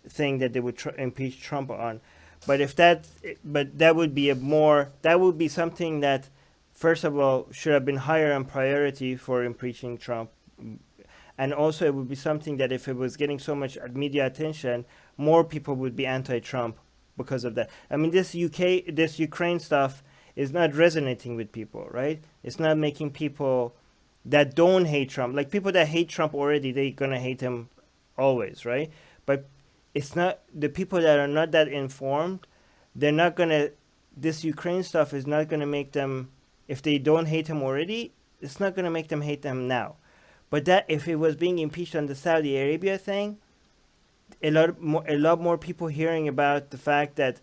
thing that they would impeach Trump on. But if that, but that would be that would be something that, first of all, should have been higher on priority for impeaching Trump. And also, it would be something that if it was getting so much media attention, more people would be anti-Trump because of that. I mean, this Ukraine stuff is not resonating with people, right? It's not making people that don't hate Trump. Like people that hate Trump already, they're gonna hate him always, right? But it's not the people that are not that informed. They're not gonna. This Ukraine stuff is not gonna make them. If they don't hate him already, it's not gonna make them hate him now. But that if it was being impeached on the Saudi Arabia thing, a lot more people hearing about the fact that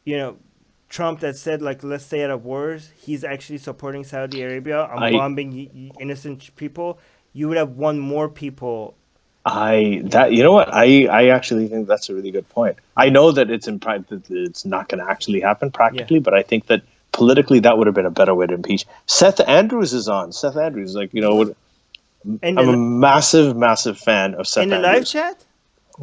you know Trump that said like let's stay out of wars, he's actually supporting Saudi Arabia on I bombing innocent people. You would have won more people. that you know what I actually think that's a really good point. I Mm. know that that it's not going to actually happen Yeah, practically, but I think that politically that would have been a better way to impeach. Seth Andrews is on. Seth Andrews, like in I'm a the massive fan of in Seth the live Andrews. chat.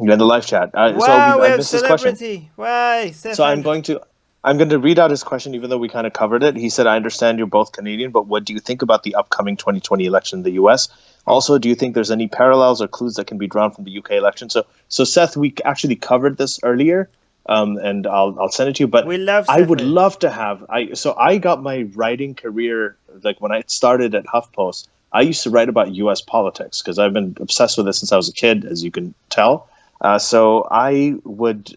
Yeah, the live chat. Wow, we I have missed his question. celebrity. Why, So Steph Andrews? I'm going to read out his question, even though we kind of covered it. He said, "I understand you're both Canadian, but what do you think about the upcoming 2020 election in the U.S.? Oh, Also, do you think there's any parallels or clues that can be drawn from the UK election?" So Seth, we actually covered this earlier, and I'll send it to you. But we love I Steph. would love to have I got my writing career like when I started at HuffPost. I used to write about U.S. politics because I've been obsessed with it since I was a kid, as you can tell. So I would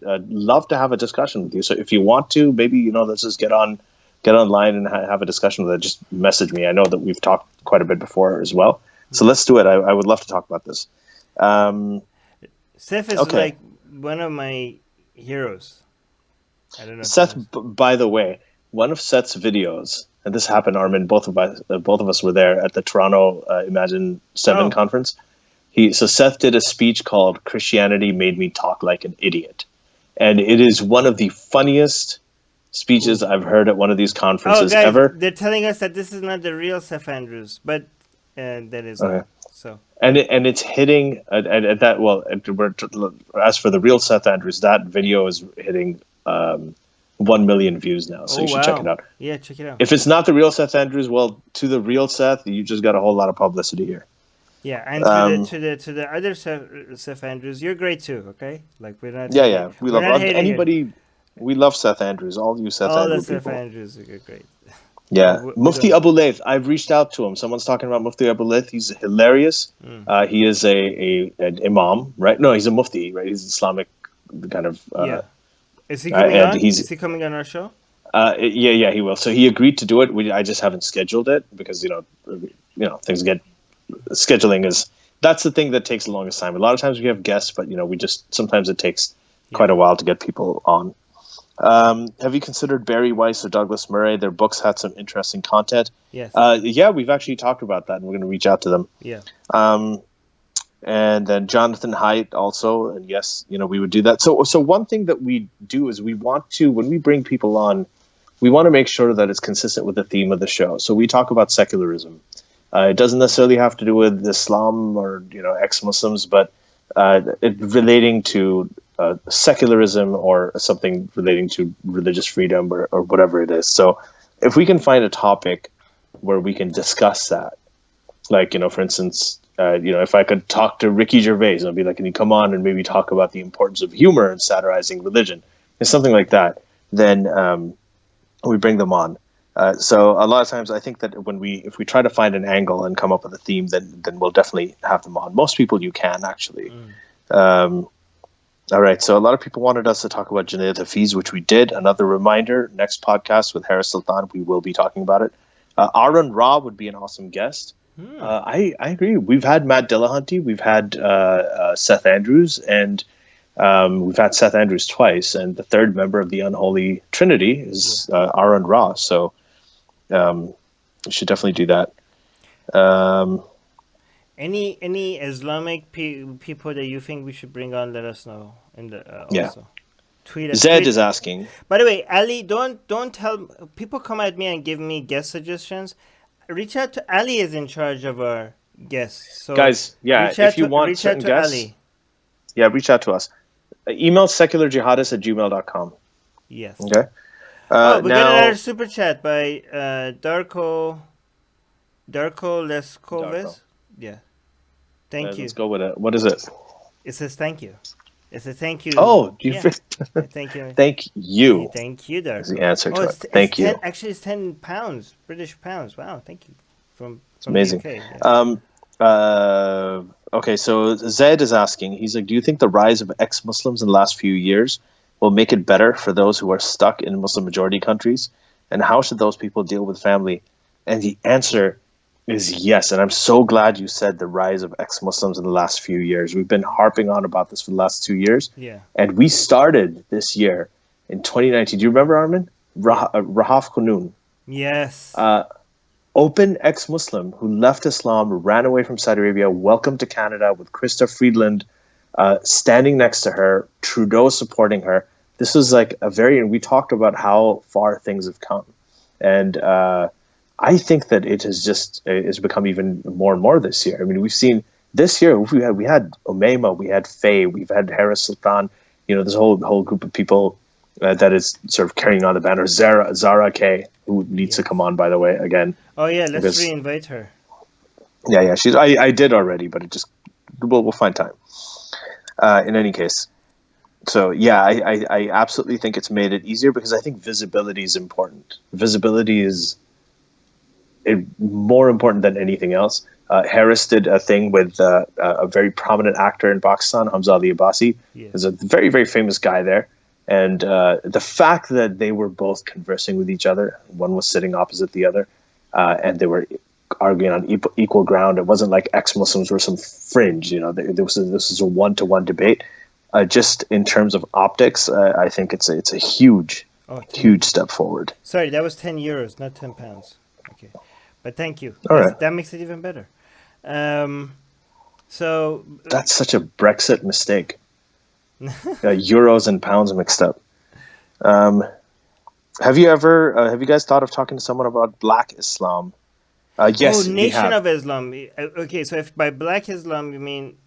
love to have a discussion with you. So if you want to, maybe let's just get online and have a discussion with it. Just message me. I know that we've talked quite a bit before as well. So let's do it. I would love to talk about this. Um, Steph is okay, like one of my heroes. I don't know if you Seth. know. By the way, one of Seth's videos, and this happened, Armin. Both of us were there at the Toronto Imagine Seven Oh, conference. So Seth did a speech called "Christianity Made Me Talk Like an Idiot," and it is one of the funniest speeches cool. I've heard at one of these Oh, conferences guys, ever. they're telling us that this is not the real Steph Andrews, but that is not. Okay. So And it's hitting at that. Well, as for the real Seth Andrews, that video is hitting 1 million views now. So oh you should check it wow. out. Yeah, check it out. If it's not the real Seth Andrews, well, to the real Seth, you just got a whole lot of publicity here. Yeah, and Um, to the other Seth Andrews, you're great too. Okay, like yeah, yeah, we we're love not hating it. anybody. We love Seth Andrews. All you Seth All the Andrew Seth people. Andrews are great. Yeah, We Mufti don't. Abu Layth. I've reached out to him. Someone's talking about Mufti Abu Layth. He's hilarious. Mm, He is an imam, right? No, he's a mufti, right? He's Islamic kind of, yeah. Is he coming and on? he's Is he coming on our show? yeah, he will. So he agreed to do it. I just haven't scheduled it because things get scheduling is that's the thing that takes the longest time. A lot of times we have guests, but we just sometimes it takes Yeah. quite a while to get people on. Have you considered Barry Weiss or Douglas Murray? Their books had some interesting content. Yes. Yeah, we've actually talked about that, and we're going to reach out to them. Yeah. Um, and then Jonathan Haidt also, and yes, we would do that. So one thing that we do is we want to, when we bring people on, we want to make sure that it's consistent with the theme of the show. So we talk about secularism. It doesn't necessarily have to do with Islam or ex-Muslims, but it relating to secularism or something relating to religious freedom or whatever it is. So if we can find a topic where we can discuss that, like for instance, if I could talk to Ricky Gervais, I'd be like, can you come on and maybe talk about the importance of humor and satirizing religion, and something like that, then we bring them on. So a lot of times, I think that if we try to find an angle and come up with a theme, then we'll definitely have them on. Most people you can actually. Mm. Um, all right. So a lot of people wanted us to talk about Junaid Hafiz, which we did. Another reminder: next podcast with Harris Sultan, we will be talking about it. Aaron Ra would be an awesome guest. Hmm. I agree. We've had Matt Dillahunty, we've had Seth Andrews, and we've had Seth Andrews twice, and the third member of the Unholy Trinity is Aaron Ra. So we should definitely do that. Um, Any Islamic people that you think we should bring on? Let us know in the yeah. also. Tweet us. Zed Tweet. is asking. By the way, Ali, don't tell people come at me and give me guest suggestions. Reach out to Ali is in charge of our guests. So Guys, yeah, if you want reach out certain to guests, Ali. yeah, reach out to us. Email secularjihadist@gmail.com. Yes. Okay. Oh, we got Now, another super chat by Darko Leskoves. Darko. Yeah. Thank you. let's go with it. What is it? It says thank you. It says thank you. Oh, you Yeah. Thank you. thank you Thank you, is Darko. the answer to it. It's Thank you. 10, actually, it's £10, British pounds. Wow, thank you. From from the Amazing. UK. Yeah. Um, okay, so Zed is asking, he's like, do you think the rise of ex-Muslims in the last few years will make it better for those who are stuck in Muslim majority countries? And how should those people deal with family? And the answer is yes. And I'm so glad you said the rise of ex-Muslims in the last few years. We've been harping on about this for the last 2 years. Yeah. And we started this year in 2019. Do you remember, Armin? Yeah. Rahaf Kunun. Yes. Open ex-Muslim who left Islam, ran away from Saudi Arabia, welcome to Canada with Krista Friedland standing next to her, Trudeau supporting her. This was like and we talked about how far things have come. And I think that it has it's become even more and more this year. I mean, we've seen this year, we had Umayma, we had Faye, we've had Harris Sultan, this whole group of people that is sort of carrying on the banner. Zara K, who needs to come on, by the way, again. Oh yeah, let's re-invite her. Yeah. I did already, but we'll find time. In any case, so yeah, I absolutely think it's made it easier because I think visibility is important. Visibility is more important than anything else. Harris did a thing with a very prominent actor in Pakistan, Hamza Ali Abbasi. Yes. There's a very, very famous guy there. And the fact that they were both conversing with each other, one was sitting opposite the other, and they were arguing on equal ground. It wasn't like ex-Muslims were some fringe. This is a one-to-one debate. Just in terms of optics, I think it's a huge step forward. Sorry, that was €10, not £10. Okay, but thank you. All right. That makes it even better. So that's such a Brexit mistake. Euros and pounds mixed up. Have you guys thought of talking to someone about Black Islam? Yes, Nation of Islam. Okay, so if by Black Islam you mean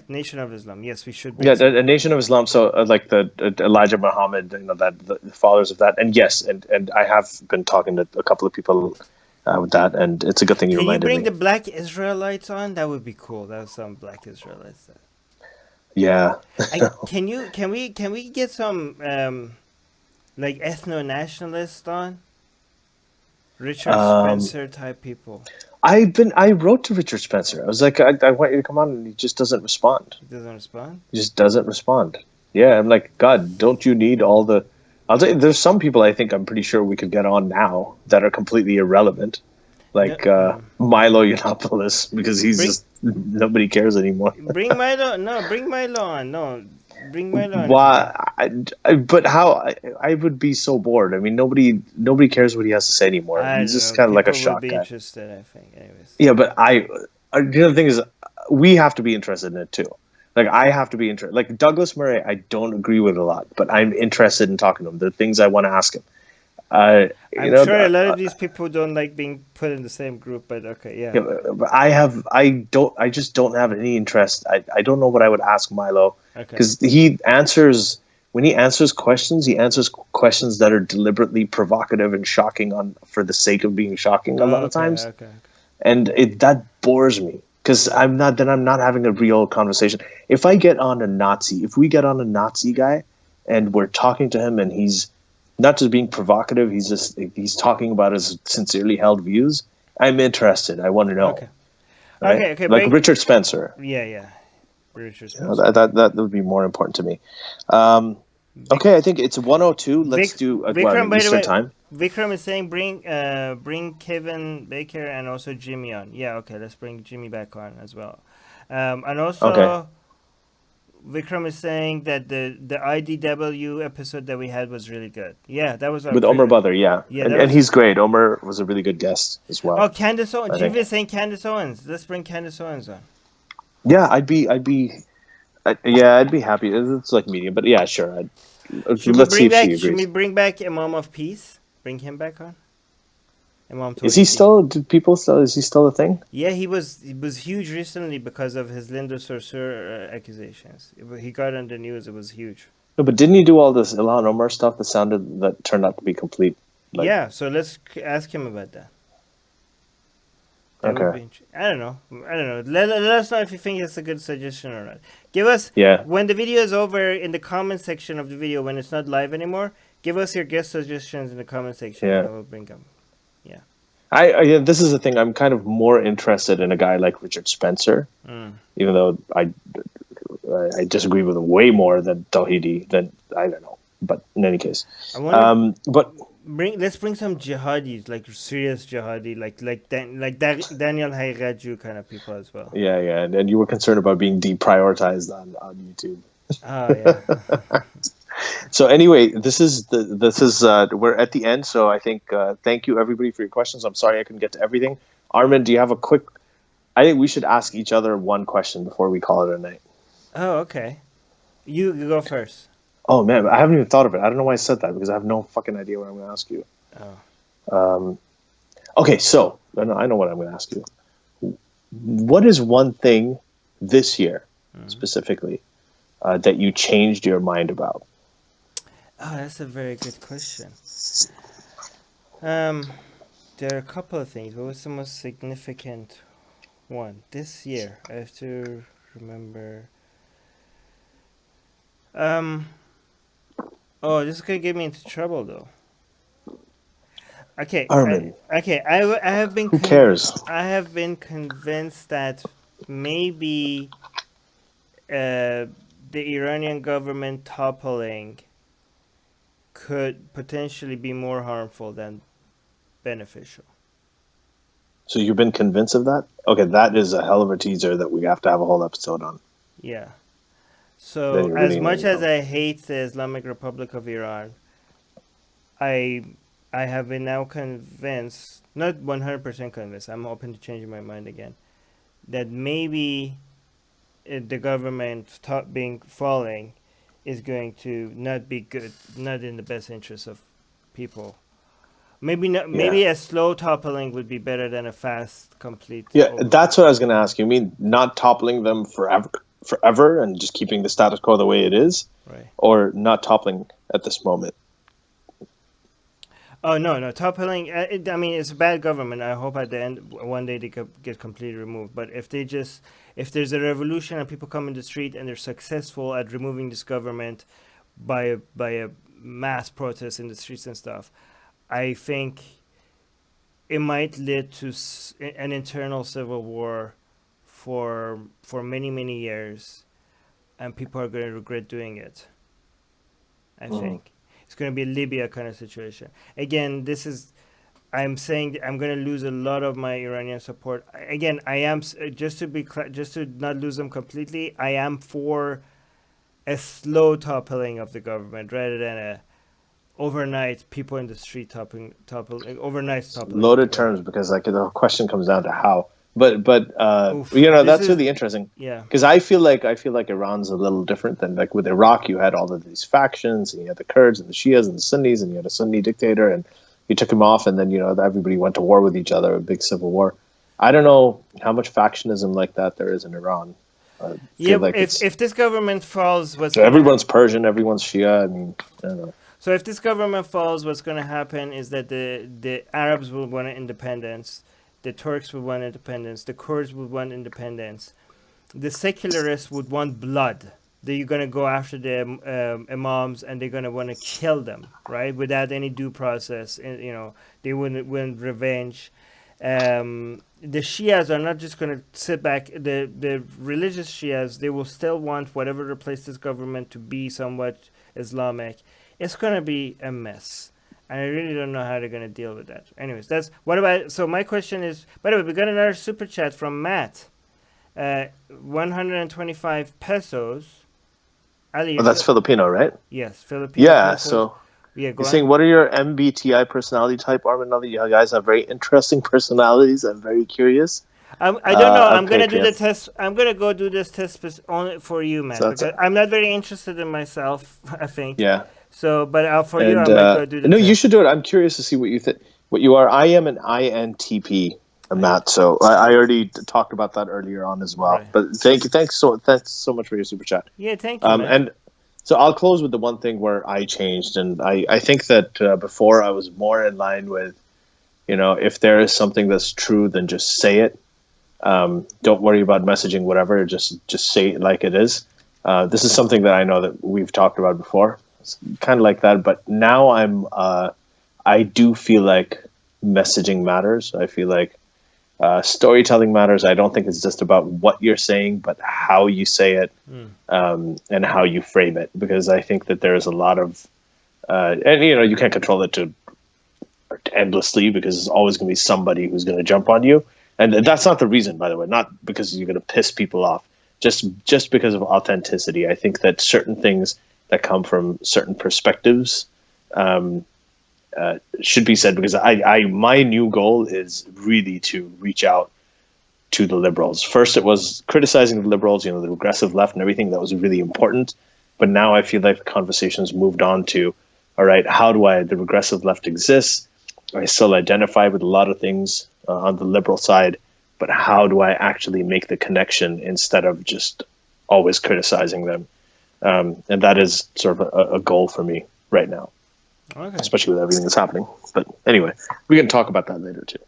Nation of Islam. Yes, we should. A Nation of Islam. So like the Elijah Muhammad, that the followers of that, and yes, and I have been talking to a couple of people with that, and it's a good thing you reminded me. Can you bring the Black Israelites on? That would be cool. That was some Black Israelites. Yeah. Can we get some like ethno-nationalists on? Richard Spencer type people. I wrote to Richard Spencer. I was like, I want you to come on, and he just doesn't respond. He doesn't respond? He just doesn't respond. Yeah, I'm like, God, don't you need all the... I'll tell you, there's some people I think I'm pretty sure we could get on now that are completely irrelevant. Like Milo Yiannopoulos, because he's nobody cares anymore. Bring Milo on. No, bring Milo on. Why? But how? I would be so bored. I mean, nobody cares what he has to say anymore. He's just kind of like a shock guy. Interested, I think. Anyways. Yeah, but the other thing is, we have to be interested in it too. Like, I have to be interested. Like, Douglas Murray, I don't agree with a lot, but I'm interested in talking to him. The things I want to ask him. I'm sure a lot of these people don't like being put in the same group, but okay, yeah. But I just don't have any interest. I don't know what I would ask Milo, because when he answers questions that are deliberately provocative and shocking for the sake of being shocking a lot of times. And that bores me, because I'm not having a real conversation. If we get on a Nazi guy and we're talking to him and he's not just being provocative, he's talking about his sincerely held views, I'm interested. I want to know. Okay. Like Richard Spencer. Yeah. Richard Spencer. That would be more important to me. Okay, I think it's 1:02. Let's do Eastern time. Vikram is saying bring Kevin Baker and also Jimmy on. Yeah, okay, let's bring Jimmy back on as well. And also Vikram is saying that the IDW episode that we had was really good. Yeah, that was with Omar Badr. Yeah, and he's great. Omar was a really good guest as well. Oh, Candace Owens. Jimmy is saying Candace Owens. Let's bring Candace Owens on. Yeah, I'd be happy. It's like medium, but yeah, sure. Let's see if she agrees. Should we bring back Imam of Peace? Bring him back on. Is he still? Is he still a thing? Yeah, he was huge recently because of his Linda Sarsour accusations. He got on the news. It was huge. No, but didn't he do all this Ilhan Omar stuff that turned out to be complete? Yeah, so let's ask him about that. Okay. I don't know. Let us know if you think it's a good suggestion or not. Give us when the video is over, in the comment section of the video, when it's not live anymore. Give us your guest suggestions in the comment section. Yeah. And we'll bring them. Yeah. Yeah, this is the thing. I'm kind of more interested in a guy like Richard Spencer, Mm. even though I disagree with him way more than Tawhidi. Than I don't know, but in any case, I want to but let's bring some jihadis, like serious jihadi, Daniel Hairaju kind of people as well. yeah, yeah, and you were concerned about being deprioritized on YouTube. Oh yeah. So anyway, this is we're at the end. So I think thank you everybody for your questions. I'm sorry I couldn't get to everything. Armin, do you have a quick? I think we should ask each other one question before we call it a night. Oh, okay. You go first. Oh man, I haven't even thought of it. I don't know why I said that because I have no fucking idea what I'm going to ask you. Oh. Okay, so I know what I'm going to ask you. What is one thing this year Mm. specifically that you changed your mind about? Oh, that's a very good question. Um, there are a couple of things. What was the most significant one this year? I have to remember. Um. Oh, this is gonna get me into trouble though. Okay. Armin, I have been who cares? I have been convinced that maybe the Iranian government toppling could potentially be more harmful than beneficial. So you've been convinced of that? Okay, that is a hell of a teaser that we have to have a whole episode on. Yeah. Then So you as really need much to as come. I hate the Islamic Republic of Iran, I I have been now convinced, not 100% convinced. I'm open to changing my mind again. That maybe the government being falling is going to not be good, not in the best interest of people. Maybe not. Yeah. Maybe a slow toppling would be better than a fast, complete Yeah, over. that's what I was going to ask you. You mean not toppling them forever and just keeping the status quo the way it is, Right. or not toppling at this moment? Oh no, no toppling. I mean, it's a bad government. I hope at the end one day they could get completely removed. But if there's a revolution and people come in the street and they're successful at removing this government by a mass protest in the streets and stuff, I think it might lead to an internal civil war for many years, and people are going to regret doing it. I Mm. think it's going to be a Libya kind of situation. Again, this is I'm saying that I'm going to lose a lot of my Iranian support. Again, I am just to not lose them completely. I am for a slow toppling of the government rather than a overnight people in the street overnight toppling of the Loaded government. terms because like the question comes down to how. But Oof, you know this that's is really interesting yeah, because I feel like Iran's a little different than like with Iraq. You had all of these factions, and you had the Kurds and the Shias and the Sunnis, and you had a Sunni dictator, and you took him off, and then you know everybody went to war with each other, a big civil war. I don't know how much factionism like that there is in Iran. I yeah. feel like If it's this government falls, what's gonna everyone's Persian, everyone's Shia. I mean, I don't know. So if this government falls, what's going to happen is that the Arabs will want independence, the Turks would want independence, the Kurds would want independence, the secularists would want blood. They're going to go after the imams and they're going to want to kill them, right? Without any due process. And, they wouldn't want revenge. The Shias are not just going to sit back. The religious Shias, they will still want whatever replaced this government to be somewhat Islamic. It's going to be a mess. And I really don't know how they're going to deal with that. Anyways, that's what about. So, my question is, by the way, we got another super chat from Matt. 125 pesos. Ali, Well, that's Filipino, right? yes, Filipino Yeah. pesos. So Yeah, go you're on. saying, what are your MBTI personality type, Armin? Now that you guys have very interesting personalities, I'm very curious. I don't know. I'm Okay, gonna do okay. the test. I'm gonna go do this test only for you, So Matt, that's because I'm not very interested in myself. I think yeah. so, but for you, I And might go do the no, you should test. do it. I'm curious to see what you think. What you are. I am an INTP, I Matt. So I already talked about that earlier on as well. right. But thank you. Thanks so much for your super chat. Yeah, thank you, Matt. And so I'll close with the one thing where I changed, and I think that before I was more in line with, you know, if there is something that's true, then just say it. Don't worry about messaging whatever. Just say it like it is. This is something that I know that we've talked about before. It's kind of like that, but now I do feel like messaging matters. I feel like storytelling matters. I don't think it's just about what you're saying, but how you say it, Mm. and how you frame it. Because I think that there is a lot of, and you can't control it to endlessly because there's always going to be somebody who's going to jump on you, and that's not the reason, by the way. Not because you're going to piss people off, just because of authenticity. I think that certain things that come from certain perspectives should be said because I my new goal is really to reach out to the liberals. First, it was criticizing the liberals, the regressive left and everything. That was really important. But now I feel like the conversation's moved on to, all right, how do the regressive left exists? I still identify with a lot of things on the liberal side, but how do I actually make the connection instead of just always criticizing them? And that is sort of a goal for me right now, Okay. especially with everything that's happening. But anyway, we can talk about that later too.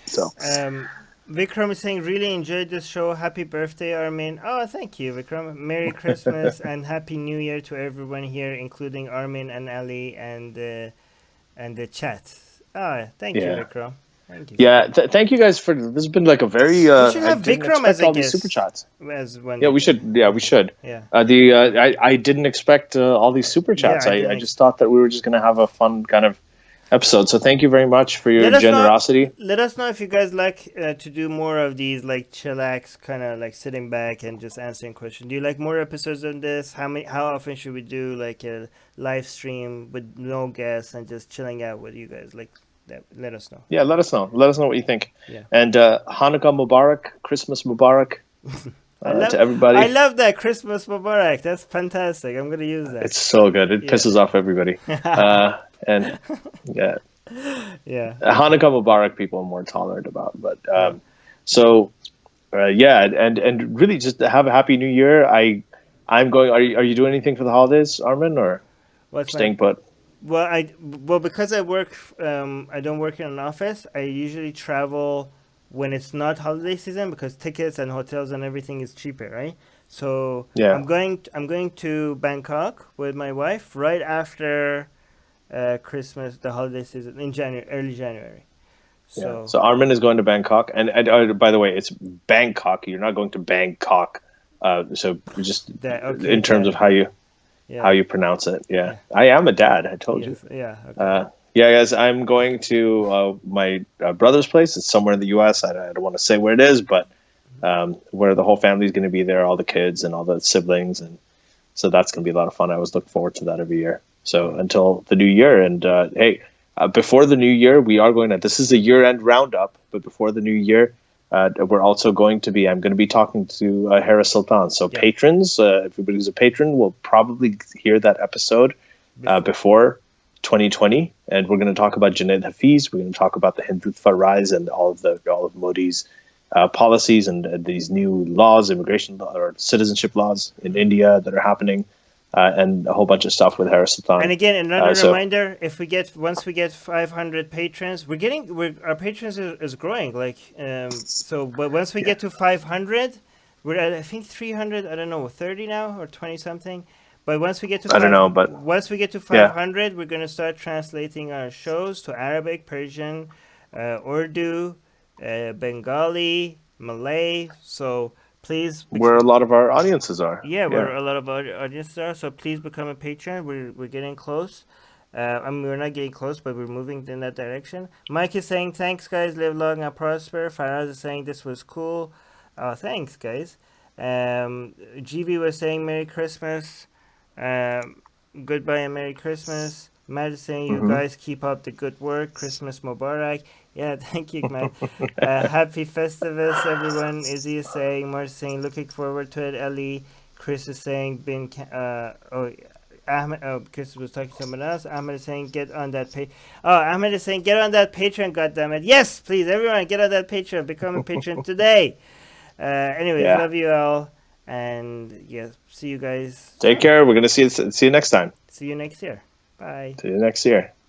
So Um, Vikram is saying, really enjoyed this show. Happy birthday, Armin. Oh, thank you, Vikram. Merry Christmas and Happy New Year to everyone here, including Armin and Ali and the chat. Ah, thank you, yeah, Vikram. Thank you so yeah. much. Thank you guys for this. Has been like a very. We should I have didn't Vikram as expect a all these super guest chats. as one Yeah, day. we should. Yeah, we should. Yeah. I didn't expect all these super Yeah, chats. I I didn't. just thought that we were just gonna have a fun kind of episode. So thank you very much for your Let us know. generosity. Let us know if you guys like to do more of these like chillax, kind of like sitting back and just answering questions. Do you like more episodes than this? How often should we do like a live stream with no guests and just chilling out with you guys? Like that. Let us know. Yeah, let us know. Let us know what you think. Yeah. And Hanukkah Mubarak, Christmas Mubarak I love to everybody. that Christmas Mubarak. That's fantastic. I'm gonna use that. It's so good. It Yeah. pisses off everybody. And yeah, Yeah. Okay. Hanukkah Mubarak people are more tolerant about. But Yeah. so yeah, and really just have a happy New Year. I'm going. Are you doing anything for the holidays, Armin, or What's my staying put? because I work. I don't work in an office. I usually travel when it's not holiday season because tickets and hotels and everything is cheaper, right? So Yeah, I'm going to Bangkok with my wife right after Christmas, the holiday season in January, early January. yeah. So So Armin is going to Bangkok, and by the way, it's Bangkok. You're not going to Bangkok. So just that okay, in terms of how yeah, you pronounce it. Yeah, yeah, I am a dad. I told you. yes, yeah, okay, Uh, yeah, guys, I'm going to my brother's place. It's somewhere in the U.S. I don't want to say where it is, but where the whole family is going to be there, all the kids and all the siblings, and so that's going to be a lot of fun. I always look forward to that every year. So oh, until the new year, and hey, before the new year, we are going to. This is a year-end roundup, but before the new year, we're also going to be. I'm going to be talking to Harris Sultan. So yeah, patrons, everybody who's a patron, will probably hear that episode before, before 2020, and we're going to talk about Junaid Hafiz. We're going to talk about the Hindutva rise and all of Modi's policies and these new laws, immigration law, or citizenship laws in mm-hmm. India that are happening, and a whole bunch of stuff with Harris And Sultan. again, another So reminder: if we get once we get 500 patrons, we're our patrons is growing. Like so, but once we yeah, get to 500, we're at I think 300. I don't know, 30 now or 20 something. But I don't know, but once we get to yeah, 500, we're gonna start translating our shows to Arabic, Persian, Urdu, Bengali, Malay. So please, where a lot of our audiences are. yeah, Yeah, we're a lot of audience there, so please become a patron. We're getting close. I mean, we're not getting close, but we're moving in that direction. Mike is saying, thanks, guys. Live long and prosper. Faraz is saying, this was cool. Thanks, guys. GV was saying, Merry Christmas. Um, Goodbye and Merry Christmas. Matt is saying, you hmm guys keep up the good work. Christmas Mubarak. Yeah, thank you, Matt. Happy Festivus, everyone. Izzy is saying, Mark is saying, looking forward to it. Ellie. Chris is saying, Ahmed, Chris was talking to someone else. Ahmed is saying, get on that page. Oh, Ahmed is saying, get on that Patreon, goddammit. Yes, please, everyone, get on that Patreon. Become a patron today. Anyways, yeah. love you all. And yeah, see you guys Take soon. care. We're gonna see you next time. See you next year. Bye. See you next year.